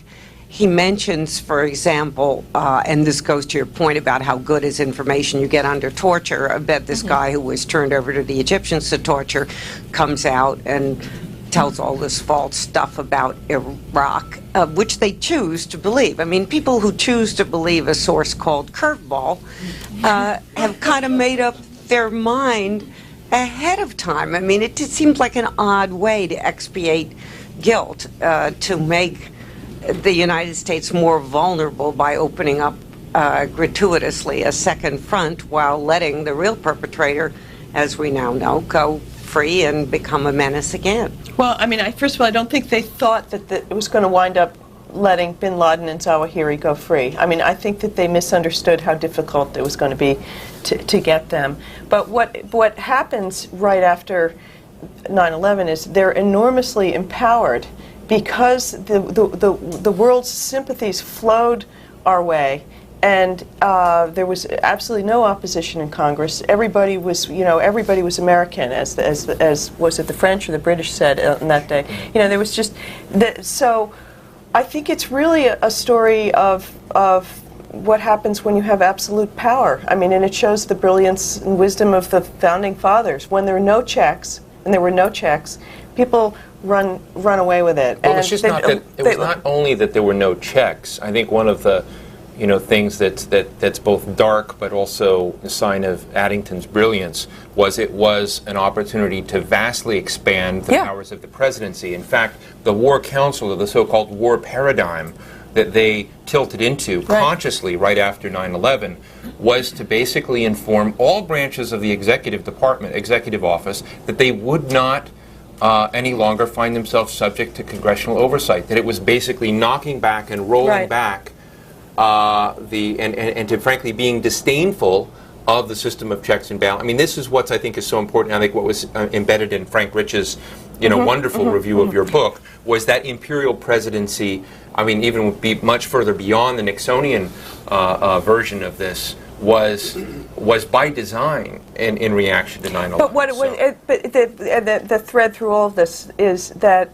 he mentions, for example, and this goes to your point about how good is information you get under torture. I bet this guy who was turned over to the Egyptians to torture comes out and tells all this false stuff about Iraq, which they choose to believe. I mean, people who choose to believe a source called Curveball have kind of made up their mind ahead of time. I mean, it seems like an odd way to expiate guilt, to make the United States more vulnerable by opening up gratuitously a second front while letting the real perpetrator, as we now know, go free and become a menace again. Well, I mean, first of all, I don't think they thought that it was going to wind up letting bin Laden and Zawahiri go free. I mean, I think that they misunderstood how difficult it was going to be to get them. But what happens right after 9/11 is they're enormously empowered because the world's sympathies flowed our way. And there was absolutely no opposition in Congress. Everybody was American, as was it the French or the British said on that day. There was just so. I think it's really a story of what happens when you have absolute power. I mean, and it shows the brilliance and wisdom of the founding fathers. When there were no checks, people run away with it. Well, it's just not that. It was not only that there were no checks. I think one of the things that's both dark but also a sign of Addington's brilliance was it was an opportunity to vastly expand the powers of the presidency. In fact, the War Council, or the so-called war paradigm that they tilted into consciously right after 9/11 was to basically inform all branches of the executive department, executive office, that they would not any longer find themselves subject to congressional oversight, that it was basically knocking back and rolling back and to frankly being disdainful of the system of checks and balances. I mean, this is what I think is so important. I think what was embedded in Frank Rich's, wonderful review of your book was that imperial presidency. I mean, even would be much further beyond the Nixonian version of this was by design in reaction to 9/11. But the thread through all of this is that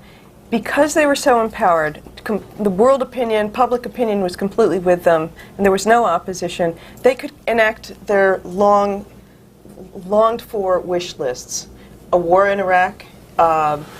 because they were so empowered, the world opinion, public opinion was completely with them, and there was no opposition, they could enact their longed-for wish lists. A war in Iraq,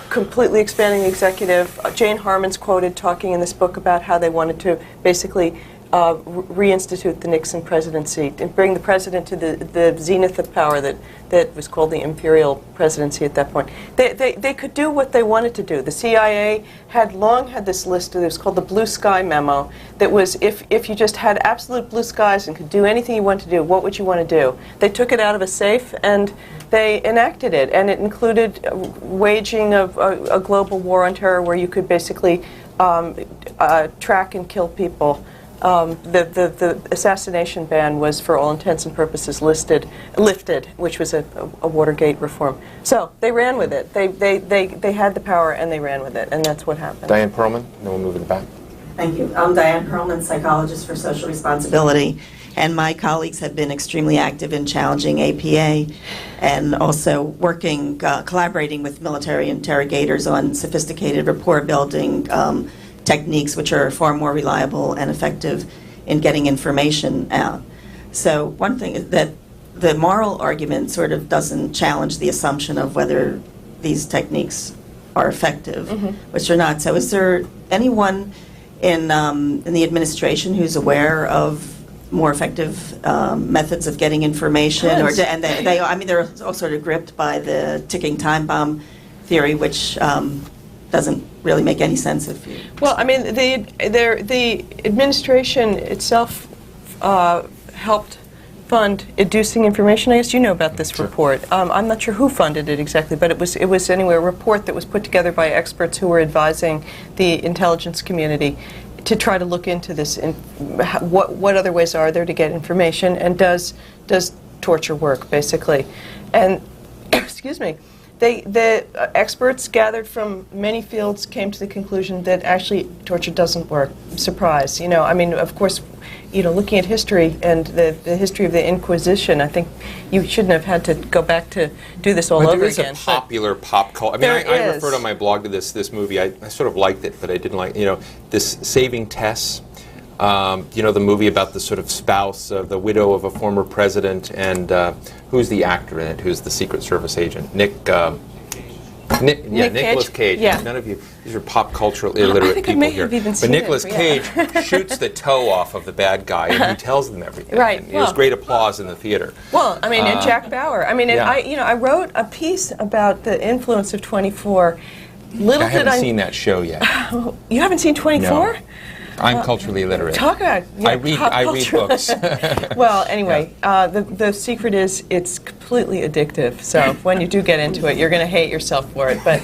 completely expanding the executive. Jane Harman's quoted talking in this book about how they wanted to basically reinstitute the Nixon presidency and bring the president to the zenith of power that was called the imperial presidency at that point. They could do what they wanted to do. The CIA had long had this list that was called the Blue Sky Memo, that was if you just had absolute blue skies and could do anything you wanted to do, what would you want to do? They took it out of a safe and they enacted it, and it included waging of a global war on terror where you could basically track and kill people. The assassination ban was, for all intents and purposes, lifted, which was a Watergate reform. So they ran with it. They had the power and they ran with it, and that's what happened. Diane Perlman, and then we'll move it back. Thank you. I'm Diane Perlman, psychologist for social responsibility, and my colleagues have been extremely active in challenging APA and also working, collaborating with military interrogators on sophisticated rapport building techniques which are far more reliable and effective in getting information out. So one thing is that the moral argument sort of doesn't challenge the assumption of whether these techniques are effective, which are not. So is there anyone in the administration who's aware of more effective methods of getting information? And they're all sort of gripped by the ticking time bomb theory, which doesn't really make any sense if you... Well, I mean, the administration itself helped fund inducing information. I guess you know about this report. I'm not sure who funded it exactly, but it was anyway a report that was put together by experts who were advising the intelligence community to try to look into this and what other ways are there to get information, and does torture work, basically. And excuse me. The experts gathered from many fields came to the conclusion that actually torture doesn't work. Surprise, you know. I mean, of course, you know, looking at history and the history of the Inquisition, I think you shouldn't have had to go back to do this all over again. There is a popular pop culture. I mean, I referred on my blog to this movie. I sort of liked it, but I didn't like, you know, this Saving Tess. You know, the movie about the sort of spouse of the widow of a former president, and who's the actor in it? Who's the Secret Service agent? Nicolas Cage. Yeah. None of you, these are pop cultural illiterate people I may here. have even but seen Nicolas it, Cage shoots the toe off of the bad guy, and he tells them everything. Right. And there's great applause in the theater. Well, I mean, and Jack Bauer. I mean, yeah. I wrote a piece about the influence of 24. I haven't seen that show yet. You haven't seen 24? No. I'm culturally illiterate. Talk about I read books. Well, anyway, the secret is it's completely addictive. So when you do get into it, you're going to hate yourself for it. But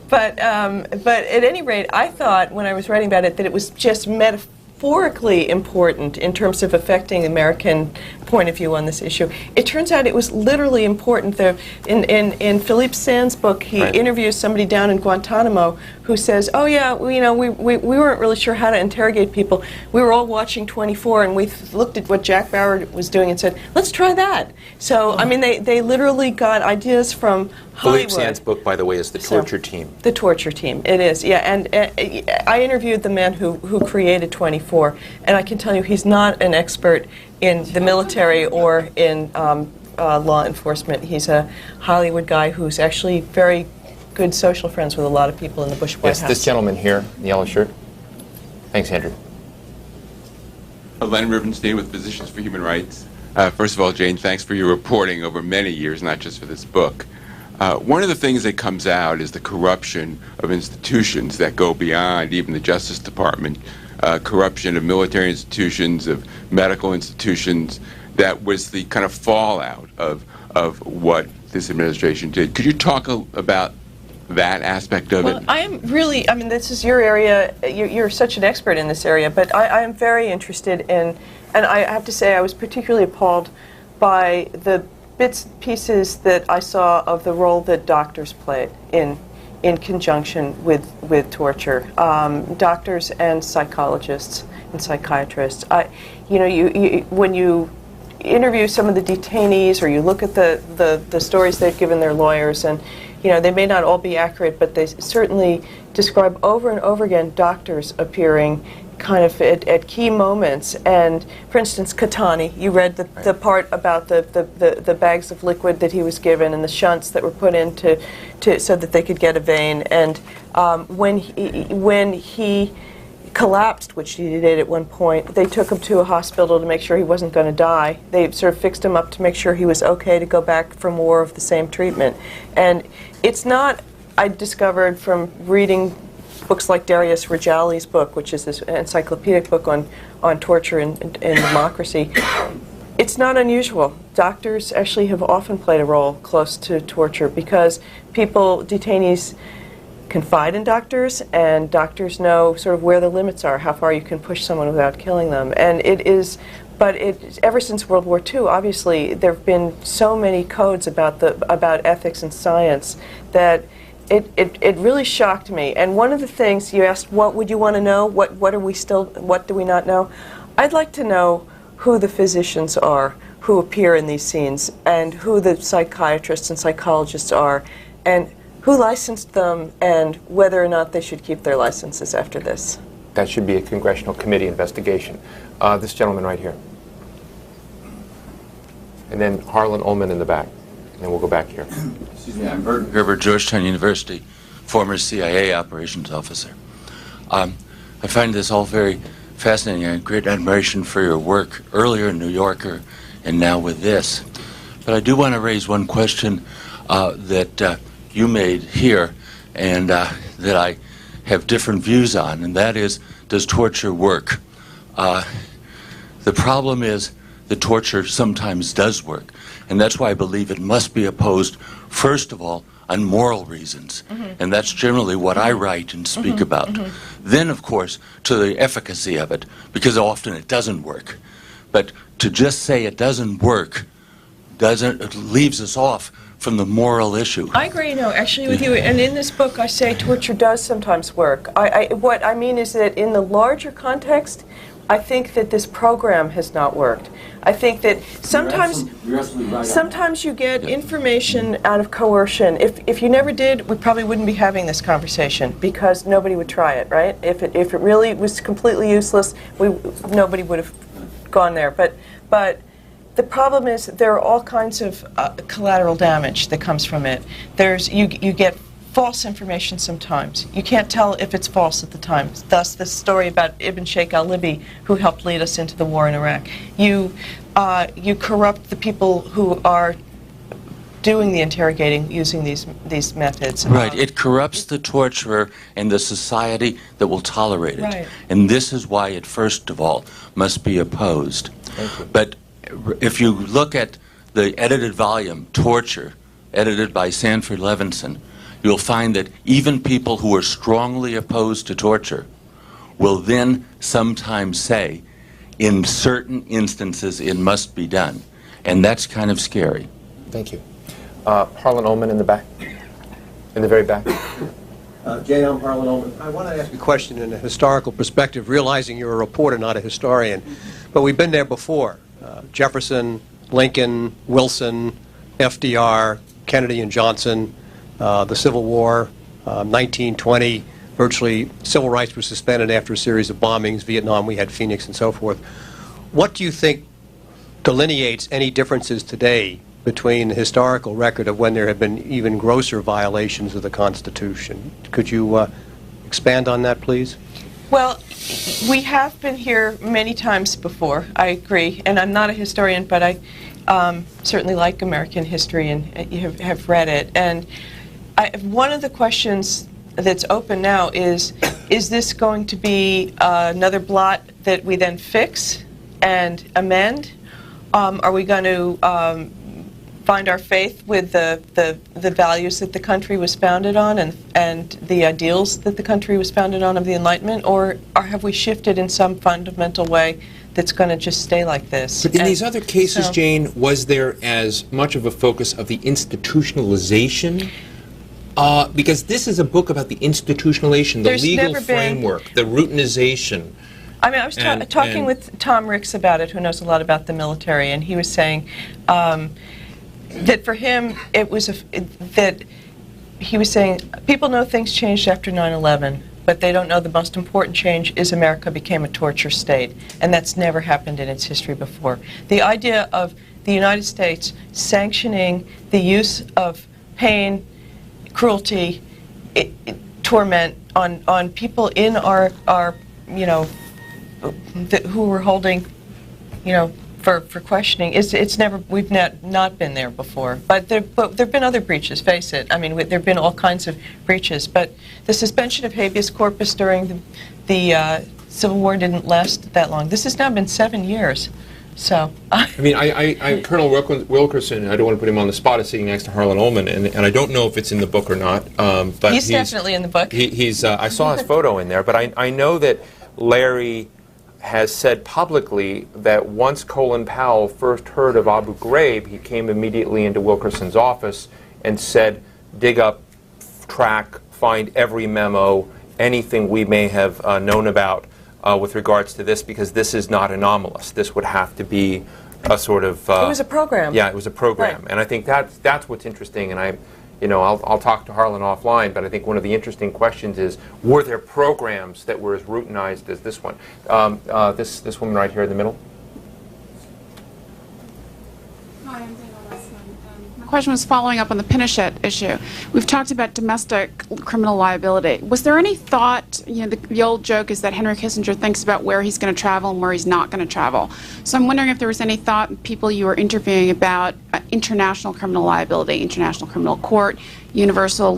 but at any rate, I thought when I was writing about it that it was just metaphorically important in terms of affecting the American point of view on this issue. It turns out it was literally important. In Philippe Sands' book, he interviews somebody down in Guantanamo who says, "Oh yeah, we weren't really sure how to interrogate people. We were all watching 24, and we looked at what Jack Bauer was doing and said, let's try that." So I mean, they literally got ideas from Hollywood. Philippe Sands' book, by the way, is The Torture Team. The Torture Team. It is, yeah. And I interviewed the man who created 24, and I can tell you he's not an expert in the military or in law enforcement. He's a Hollywood guy who's actually very good social friends with a lot of people in the Bush White House. This gentleman here in the yellow shirt. Thanks, Andrew. Len Rubenstein with Physicians for Human Rights. First of all, Jane, thanks for your reporting over many years, not just for this book. One of the things that comes out is the corruption of institutions that go beyond even the Justice Department, corruption of military institutions, of medical institutions. That was the kind of fallout of what this administration did. Could you talk about that aspect of it? I am really, I mean, this is your area. You're such an expert in this area, but I am very interested in, and I have to say I was particularly appalled by the bits and pieces that I saw of the role that doctors played in conjunction with torture. Doctors and psychologists and psychiatrists. When you interview some of the detainees, or you look at the stories they've given their lawyers, and they may not all be accurate, but they certainly describe over and over again doctors appearing kind of at key moments. And for instance, Katani, you read the part about the bags of liquid that he was given and the shunts that were put in so that they could get a vein. And when he collapsed, which he did at one point, they took him to a hospital to make sure he wasn't going to die. They sort of fixed him up to make sure he was okay to go back for more of the same treatment. And it's not, I discovered from reading books like Darius Rejali's book, which is this encyclopedic book on torture in democracy. It's not unusual. Doctors actually have often played a role close to torture because detainees confide in doctors, and doctors know sort of where the limits are, how far you can push someone without killing them. And ever since World War II, obviously, there have been so many codes about ethics and science that it really shocked me. And one of the things you asked, what would you want to know? What do we not know? I'd like to know who the physicians are who appear in these scenes, and who the psychiatrists and psychologists are, and who licensed them, and whether or not they should keep their licenses after this. That should be a congressional committee investigation. This gentleman right here. And then Harlan Ullman in the back. And then we'll go back here. Excuse me, I'm Burton Gerber, Georgetown University, former CIA operations officer. I find this all very fascinating. I have great admiration for your work earlier in New Yorker and now with this. But I do want to raise one question that you made here and that I have different views on, and that is, does torture work? The problem is that torture sometimes does work, and that's why I believe it must be opposed, first of all, on moral reasons, and that's generally what I write and speak about. Then, of course, to the efficacy of it, because often it doesn't work. But to just say it doesn't work it leaves us off from the moral issue. I agree, actually with you. And in this book, I say torture does sometimes work. What I mean is that in the larger context, I think that this program has not worked. I think that sometimes you get information out of coercion. If you never did, we probably wouldn't be having this conversation, because nobody would try it, right? If it really was completely useless, nobody would have gone there. But the problem is there are all kinds of collateral damage that comes from it. You get false information sometimes. You can't tell if it's false at the time. Thus, the story about Ibn Sheikh al-Libi, who helped lead us into the war in Iraq. You corrupt the people who are doing the interrogating using these methods. Right. It corrupts the torturer and the society that will tolerate it. Right. And this is why it, first of all, must be opposed. Thank you. But if you look at the edited volume, Torture, edited by Sanford Levinson, you'll find that even people who are strongly opposed to torture will then sometimes say, in certain instances, it must be done. And that's kind of scary. Thank you. Harlan Ullman in the back. In the very back. Jay, I'm Harlan Ullman. I want to ask a question in a historical perspective, realizing you're a reporter, not a historian. But we've been there before. Jefferson, Lincoln, Wilson, FDR, Kennedy and Johnson, the Civil War, 1920, virtually civil rights were suspended after a series of bombings. Vietnam, we had Phoenix and so forth. What do you think delineates any differences today between the historical record of when there have been even grosser violations of the Constitution? Could you expand on that, please? Well, we have been here many times before, I agree, and I'm not a historian, but I certainly like American history and have read it. And one of the questions that's open now is this going to be another blot that we then fix and amend? Are we going to find our faith with the values that the country was founded on and the ideals that the country was founded on of the Enlightenment, or have we shifted in some fundamental way that's going to just stay like this? But in these other cases, Jane, was there as much of a focus of the institutionalization? Because this is a book about the institutionalization, the legal framework, the routinization. I mean, I was talking with Tom Ricks about it, who knows a lot about the military, and he was saying that for him, it was that he was saying people know things changed after 9/11, but they don't know the most important change is America became a torture state, and that's never happened in its history before. The idea of the United States sanctioning the use of pain, cruelty, torment on people in our who we're holding, for questioning, it's never, we've not been there before. But there've been other breaches, face it. I mean, there've been all kinds of breaches. But the suspension of habeas corpus during the Civil War didn't last that long. This has now been 7 years. So, I mean, Colonel Wilkerson, I don't want to put him on the spot, is sitting next to Harlan Ullman, and I don't know if it's in the book or not. But he's definitely in the book. I saw his photo in there, but I know that Larry has said publicly that once Colin Powell first heard of Abu Ghraib, he came immediately into Wilkerson's office and said, dig up, track, find every memo, anything we may have known about with regards to this, because this is not anomalous. This would have to be a sort of... it was a program. Yeah, it was a program. Right. And I think that's what's interesting, and I'll talk to Harlan offline, but I think one of the interesting questions is, were there programs that were as routinized as this one? This woman right here in the middle. Hi, I'm Dana Westman. My question was following up on the Pinochet issue. We've talked about domestic criminal liability. Was there any thought, the old joke is that Henry Kissinger thinks about where he's going to travel and where he's not going to travel. So I'm wondering if there was any thought in people you were interviewing about international criminal liability, international criminal court, universal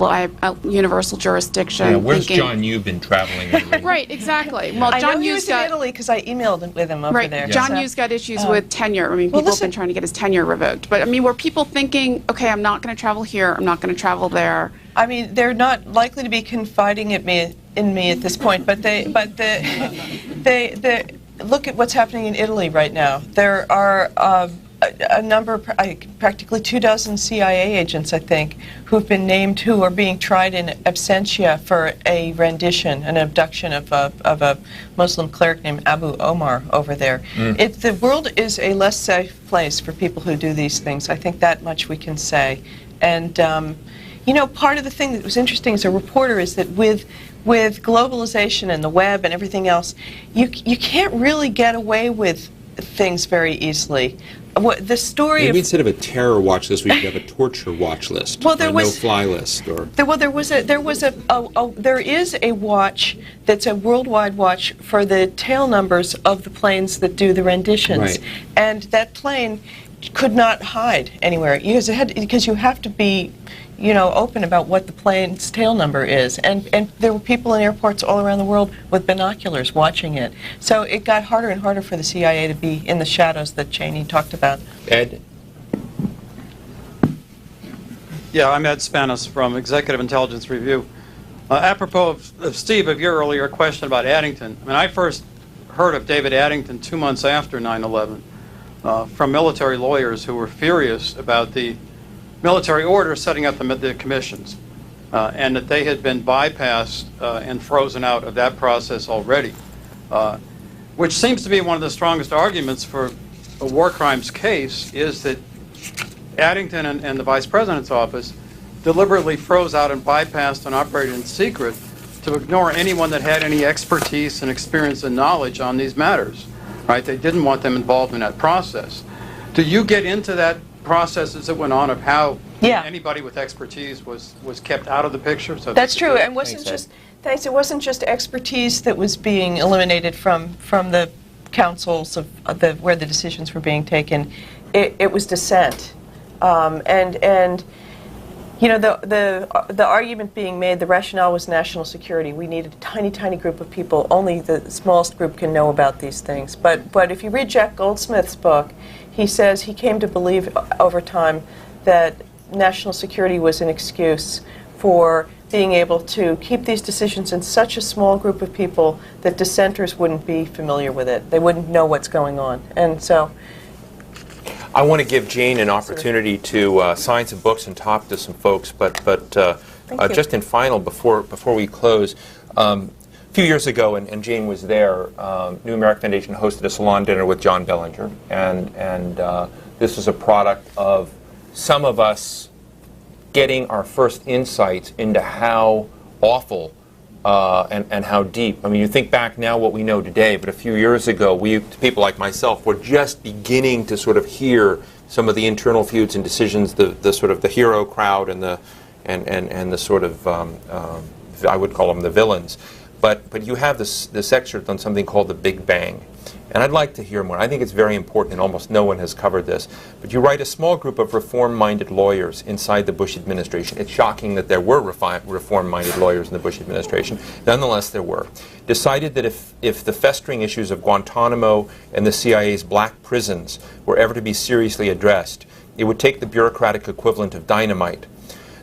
jurisdiction. Yeah, where's John Yoo been traveling? Right, exactly. Well, I John know he Yoo's was in Italy because I emailed with him over there. John Yoo's got issues with tenure. I mean, people have been trying to get his tenure revoked. But I mean, were people thinking, okay, I'm not going to travel here, I'm not going to travel there? I mean, they're not likely to be confiding in me at this point, but they look at what's happening in Italy right now. There are a number, practically 24 CIA agents, I think, who've been named, who are being tried in absentia for a rendition, an abduction of a Muslim cleric named Abu Omar over there. The world is a less safe place for people who do these things. I think that much we can say. And part of the thing that was interesting as a reporter is that with globalization and the web and everything else, you can't really get away with things very easily. The story maybe instead of a terror watch list, we could have a torture watch list, well, there or was, a no-fly list, or there is a watch that's a worldwide watch for the tail numbers of the planes that do the renditions, right. And that plane could not hide anywhere because you have to be open about what the plane's tail number is. And there were people in airports all around the world with binoculars watching it. So it got harder and harder for the CIA to be in the shadows that Cheney talked about. Ed? Yeah, I'm Ed Spanos from Executive Intelligence Review. Apropos of Steve, of your earlier question about Addington, I mean, I first heard of David Addington 2 months after 9/11 from military lawyers who were furious about the military order setting up the commissions, and that they had been bypassed and frozen out of that process already, which seems to be one of the strongest arguments for a war crimes case, is that Addington and the Vice President's office deliberately froze out and bypassed and operated in secret to ignore anyone that had any expertise and experience and knowledge on these matters. Right? They didn't want them involved in that process. Do you get into that process as it went on of how anybody with expertise was kept out of the picture? So that's true. And it wasn't just expertise that was being eliminated from the councils of where the decisions were being taken. It was dissent, and the argument being made, the rationale was national security. We needed a tiny group of people. Only the smallest group can know about these things. But if you read Jack Goldsmith's book, he says he came to believe over time that national security was an excuse for being able to keep these decisions in such a small group of people that dissenters wouldn't be familiar with it. They wouldn't know what's going on. And so I want to give Jane an opportunity to sign some books and talk to some folks, but just in final, before we close, a few years ago, and Jane was there, New America Foundation hosted a salon dinner with John Bellinger, and this was a product of some of us getting our first insights into how awful and how deep. I mean, you think back now what we know today, but a few years ago, people like myself were just beginning to sort of hear some of the internal feuds and decisions, the sort of the hero crowd and the sort of I would call them the villains. But you have this excerpt on something called the Big Bang. And I'd like to hear more. I think it's very important, and almost no one has covered this. But you write, a small group of reform-minded lawyers inside the Bush administration. It's shocking that there were reform-minded lawyers in the Bush administration. Nonetheless, there were. Decided that if the festering issues of Guantanamo and the CIA's black prisons were ever to be seriously addressed, it would take the bureaucratic equivalent of dynamite.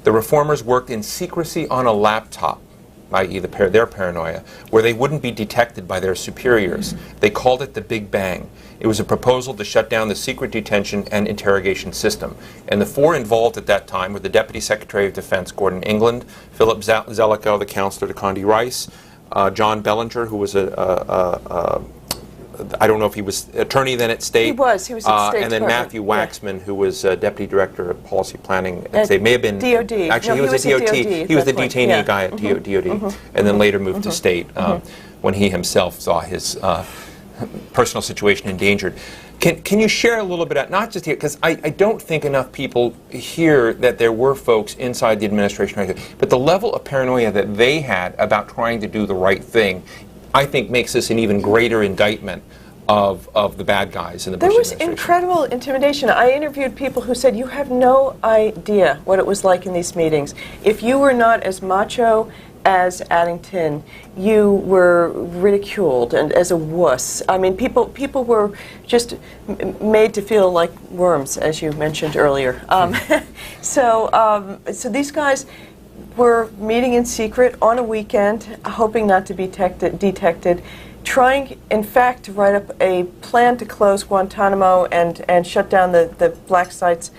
The reformers worked in secrecy on a laptop, i.e. their paranoia, where they wouldn't be detected by their superiors. They called it the Big Bang. It was a proposal to shut down the secret detention and interrogation system. And the four involved at that time were the Deputy Secretary of Defense, Gordon England, Philip Zelikow, the counselor to Condi Rice, John Bellinger, who was I don't know if he was attorney then at State. He was at State and then Department. Matthew Waxman, who was Deputy Director of Policy Planning at State. May have been DOD. Actually, No, he was at DOT. He was the detainee guy at Mm-hmm. DOD, and then later moved to State when he himself saw his personal situation endangered. Can you share a little bit, not just here, because I don't think enough people hear that there were folks inside the administration, but the level of paranoia that they had about trying to do the right thing, I think makes this an even greater indictment of the bad guys in the Bush administration. There was incredible intimidation. I interviewed people who said, you have no idea what it was like in these meetings. If you were not as macho as Addington, you were ridiculed and as a wuss. I mean, people were just made to feel like worms, as you mentioned earlier. So these guys were meeting in secret on a weekend, hoping not to be detected, trying, in fact, to write up a plan to close Guantanamo and shut down the black sites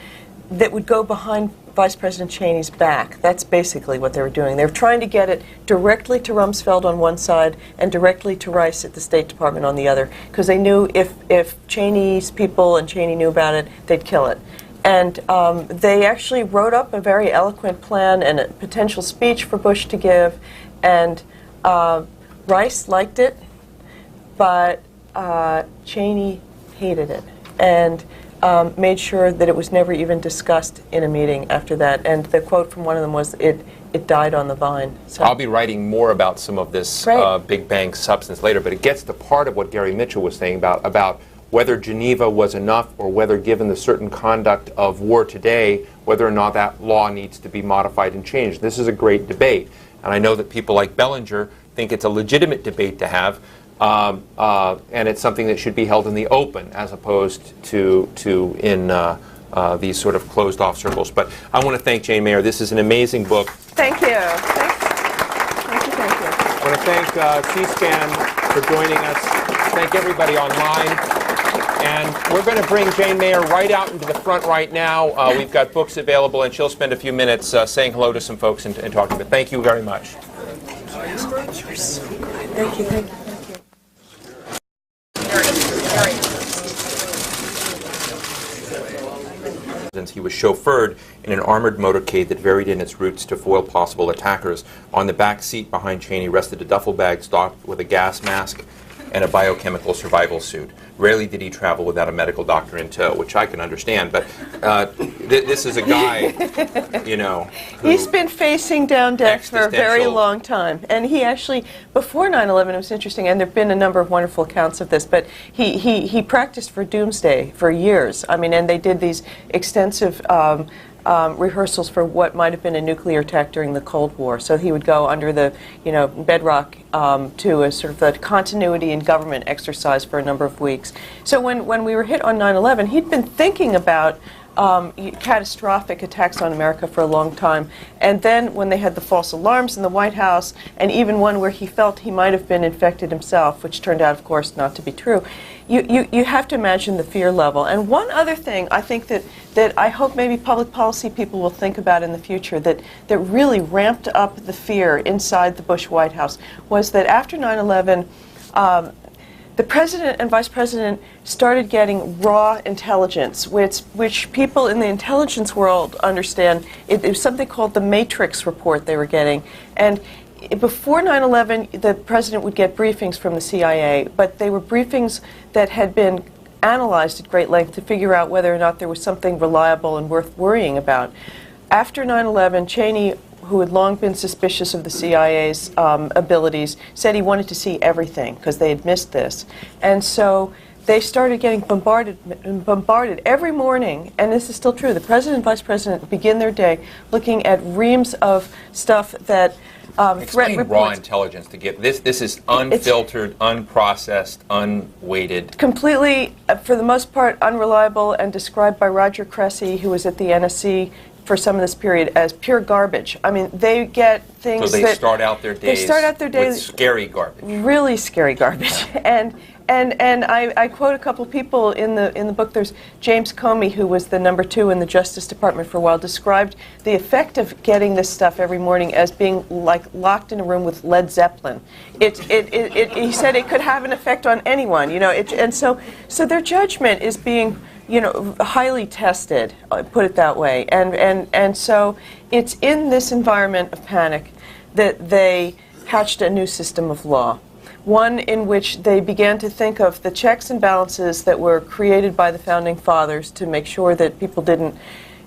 that would go behind Vice President Cheney's back. That's basically what they were doing. They were trying to get it directly to Rumsfeld on one side and directly to Rice at the State Department on the other, because they knew if Cheney's people and Cheney knew about it, they'd kill it. And they actually wrote up a very eloquent plan and a potential speech for Bush to give, and Rice liked it, but Cheney hated it, and made sure that it was never even discussed in a meeting after that. And the quote from one of them was, it died on the vine. So I'll be writing more about some of this Big Bang substance later, but it gets to part of what Gary Mitchell was saying about whether Geneva was enough, or whether, given the certain conduct of war today, whether or not that law needs to be modified and changed. This is a great debate, and I know that people like Bellinger think it's a legitimate debate to have, and it's something that should be held in the open as opposed to in these sort of closed-off circles. But I want to thank Jane Mayer. This is an amazing book. Thank you. Thank you. I want to thank C-SPAN for joining us. Thank everybody online. And we're going to bring Jane Mayer right out into the front right now. We've got books available, and she'll spend a few minutes saying hello to some folks and talking. But thank you very much. Thank you. He was chauffeured in an armored motorcade that varied in its routes to foil possible attackers. On the back seat behind Cheney rested a duffel bag stocked with a gas mask and a biochemical survival suit. Rarely did he travel without a medical doctor in tow, which I can understand, but this is a guy, you know, he's been facing down death for a very long time. And he actually, before 9/11, it was interesting, and there have been a number of wonderful accounts of this, but he practiced for doomsday for years. I mean, and they did these extensive rehearsals for what might have been a nuclear attack during the Cold War. So he would go under the, bedrock to a sort of a continuity in government exercise for a number of weeks. So when we were hit on 9/11, he'd been thinking about catastrophic attacks on America for a long time. And then when they had the false alarms in the White House, and even one where he felt he might have been infected himself, which turned out, of course, not to be true, you have to imagine the fear level. And one other thing I think that I hope maybe public policy people will think about in the future that really ramped up the fear inside the Bush White House was that after 9/11, the president and vice president started getting raw intelligence, which people in the intelligence world understand. It was something called the Matrix report they were getting. And before 9/11, the president would get briefings from the CIA, but they were briefings that had been analyzed at great length to figure out whether or not there was something reliable and worth worrying about. After 9/11, Cheney, who had long been suspicious of the CIA's abilities, said he wanted to see everything because they had missed this. And so they started getting bombarded every morning, and this is still true. The president and vice president begin their day looking at reams of stuff that Explain raw intelligence to get this. This is unfiltered, unprocessed, unweighted. Completely, for the most part, unreliable and described by Roger Cressy, who was at the NSC for some of this period, as pure garbage. I mean, they get things so they that start out their days with scary garbage. Really scary garbage. And I quote a couple of people in the book. There's James Comey, who was the #2 in the Justice Department for a while, described the effect of getting this stuff every morning as being like locked in a room with Led Zeppelin. He said it could have an effect on anyone, you know. And so their judgment is being, you know, highly tested, put it that way. And so it's in this environment of panic that they hatched a new system of law. One in which they began to think of the checks and balances that were created by the Founding Fathers to make sure that people didn't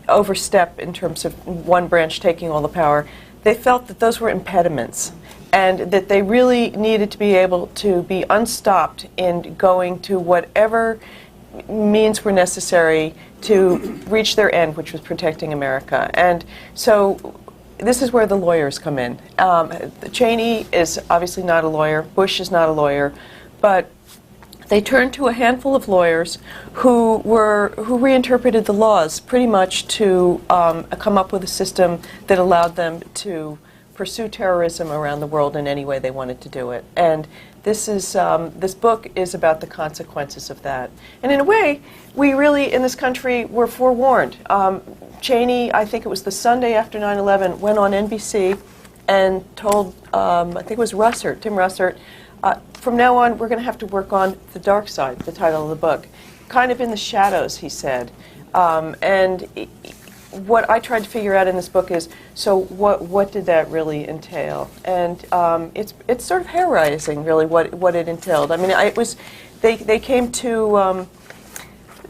overstep in terms of one branch taking all the power. They felt that those were impediments, and that they really needed to be able to be unstopped in going to whatever means were necessary to reach their end, which was protecting America. And so this is where the lawyers come in. Cheney is obviously not a lawyer. Bush is not a lawyer. But they turned to a handful of lawyers who reinterpreted the laws pretty much to come up with a system that allowed them to pursue terrorism around the world in any way they wanted to do it. And this book is about the consequences of that. And in a way, we really, in this country, were forewarned. Cheney, I think it was the Sunday after 9/11, went on NBC and told, I think it was Tim Russert, from now on, we're going to have to work on the dark side, the title of the book. Kind of in the shadows, he said. And what I tried to figure out in this book is, so what did that really entail? And it's sort of hair-raising, really, what it entailed. I mean, they came to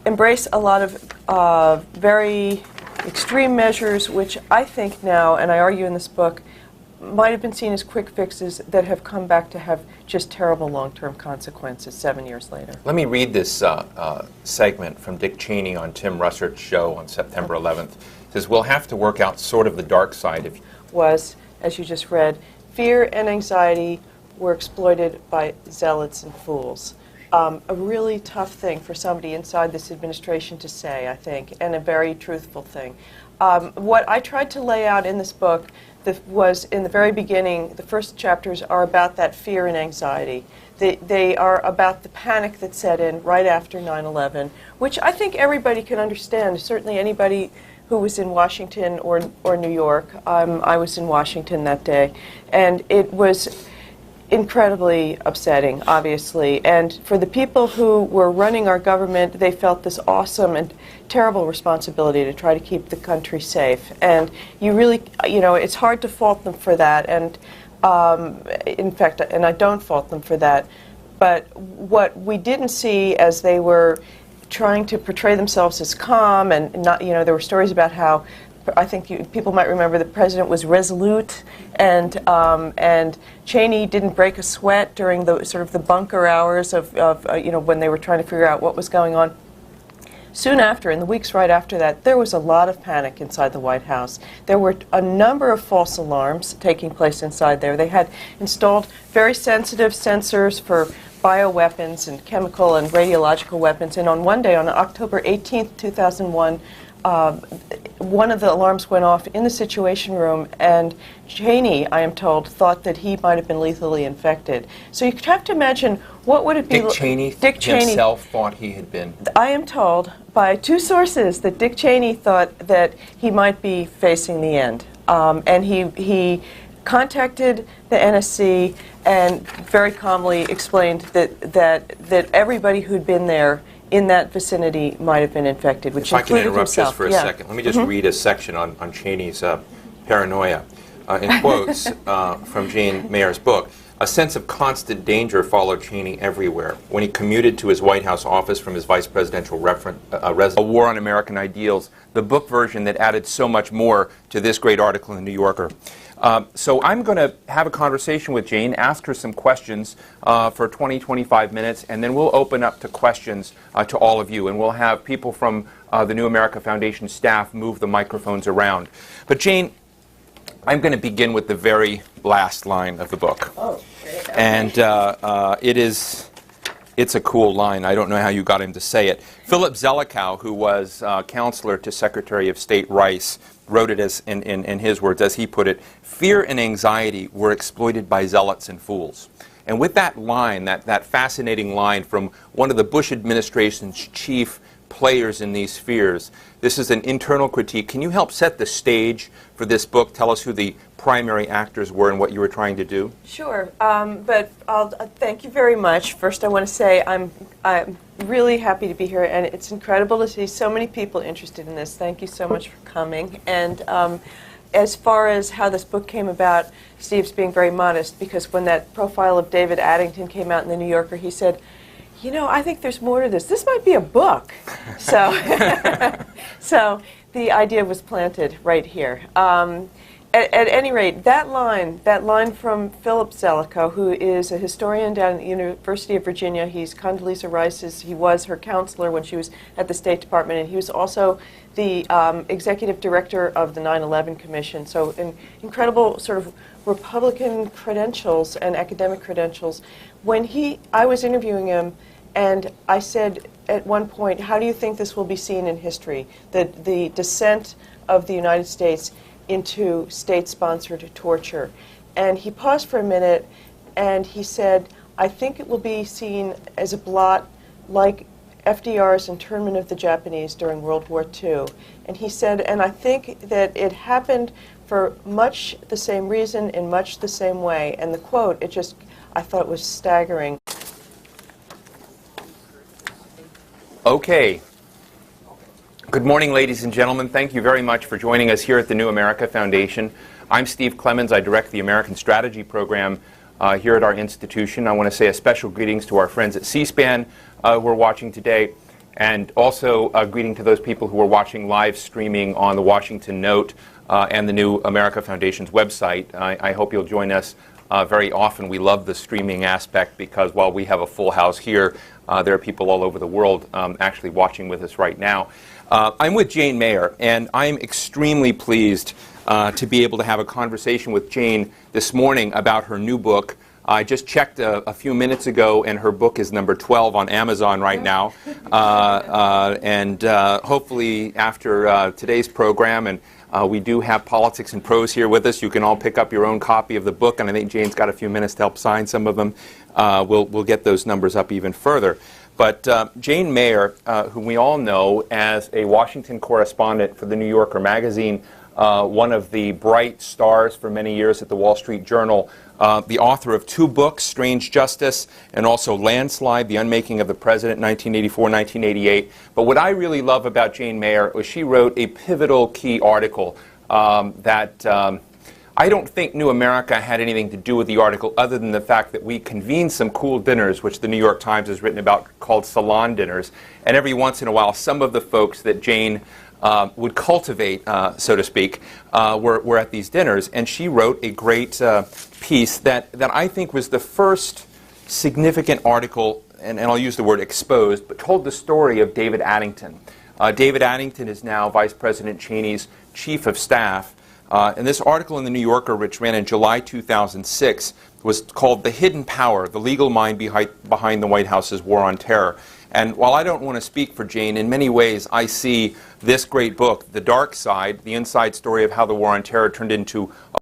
embrace a lot of very extreme measures, which I think now, and I argue in this book, might have been seen as quick fixes that have come back to have just terrible long-term consequences 7 years later. Let me read this segment from Dick Cheney on Tim Russert's show on September 11th. It says, we'll have to work out sort of the dark side of... Was, as you just read, fear and anxiety were exploited by zealots and fools. A really tough thing for somebody inside this administration to say, I think, and a very truthful thing. What I tried to lay out in this book was, in the very beginning, the first chapters are about that fear and anxiety. They are about the panic that set in right after 9/11, which I think everybody can understand, certainly anybody who was in Washington or New York. I was in Washington that day, and it was incredibly upsetting, obviously. And for the people who were running our government, they felt this awesome and terrible responsibility to try to keep the country safe. And you really, you know, it's hard to fault them for that. And in fact, and I don't fault them for that. But what we didn't see as they were trying to portray themselves as calm, and not, you know, there were stories about how, I think people might remember the president was resolute, and Cheney didn't break a sweat during the sort of the bunker hours of you know, when they were trying to figure out what was going on. Soon after, in the weeks right after that, there was a lot of panic inside the White House. There were a number of false alarms taking place inside there. They had installed very sensitive sensors for bioweapons and chemical and radiological weapons. And on one day, on October 18th, 2001, one of the alarms went off in the Situation Room, and Cheney, I am told, thought that he might have been lethally infected. So you have to imagine, what would it be? Dick Cheney himself thought he had been. I am told by two sources that Dick Cheney thought that he might be facing the end. And he contacted the NSC and very calmly explained that everybody who'd been there in that vicinity might have been infected, which included himself. If I can interrupt just for a second. Let me just read a section on Cheney's paranoia. In quotes from Jane Mayer's book, a sense of constant danger followed Cheney everywhere. When he commuted to his White House office from his vice presidential residence, A War on American Ideals, the book version that added so much more to this great article in the New Yorker. So I'm going to have a conversation with Jane, ask her some questions for 20, 25 minutes, and then we'll open up to questions to all of you. And we'll have people from the New America Foundation staff move the microphones around. But Jane, I'm going to begin with the very last line of the book. Oh, great. Okay. And it's a cool line. I don't know how you got him to say it. Philip Zelikow, who was counselor to Secretary of State Rice, wrote it as, in his words, as he put it, "Fear and anxiety were exploited by zealots and fools." And with that line, that fascinating line from one of the Bush administration's chief players in these fears, this is an internal critique. Can you help set the stage for this book? Tell us who the primary actors were and what you were trying to do. Sure, but I'll thank you very much. First, I want to say I'm really happy to be here, and it's incredible to see so many people interested in this. Thank you so much for coming. And as far as how this book came about, Steve's being very modest, because when that profile of David Addington came out in the New Yorker, he said, "You know, I think there's more to this. This might be a book." So, so the idea was planted right here. At any rate, that line from Philip Zelikow, who is a historian down at the University of Virginia. He's Condoleezza Rice's, he was her counselor when she was at the State Department, and he was also the executive director of the 9/11 Commission. So incredible sort of Republican credentials and academic credentials. When I was interviewing him, and I said at one point, "How do you think this will be seen in history? The descent of the United States into state-sponsored torture?" And he paused for a minute, and he said, "I think it will be seen as a blot like FDR's internment of the Japanese during World War II." And he said, "And I think that it happened for much the same reason in much the same way." And the quote, I thought it was staggering. Okay. Good morning, ladies and gentlemen. Thank you very much for joining us here at the New America Foundation. I'm Steve Clemens. I direct the American Strategy Program here at our institution. I want to say a special greetings to our friends at C-SPAN who are watching today, and also a greeting to those people who are watching live streaming on the Washington Note and the New America Foundation's website. I hope you'll join us very often. We love the streaming aspect because while we have a full house here, there are people all over the world actually watching with us right now. I'm with Jane Mayer, and I'm extremely pleased to be able to have a conversation with Jane this morning about her new book. I just checked a few minutes ago, and her book is number 12 on Amazon right now. And hopefully after today's program, and we do have Politics and Prose here with us, you can all pick up your own copy of the book, and I think Jane's got a few minutes to help sign some of them. We'll get those numbers up even further. But Jane Mayer, whom we all know as a Washington correspondent for the New Yorker magazine, one of the bright stars for many years at the Wall Street Journal, the author of 2 books, Strange Justice and also Landslide, The Unmaking of the President, 1984-1988. But what I really love about Jane Mayer was she wrote a pivotal key article that I don't think New America had anything to do with the article other than the fact that we convened some cool dinners, which the New York Times has written about, called salon dinners. And every once in a while, some of the folks that Jane would cultivate, so to speak, were at these dinners. And she wrote a great piece that I think was the first significant article, and I'll use the word exposed, but told the story of David Addington. David Addington is now Vice President Cheney's chief of staff. And this article in the New Yorker, which ran in July 2006, was called "The Hidden Power, the Legal Mind Behind the White House's War on Terror." And while I don't want to speak for Jane, in many ways I see this great book, the dark side, the inside story of how the War on Terror turned into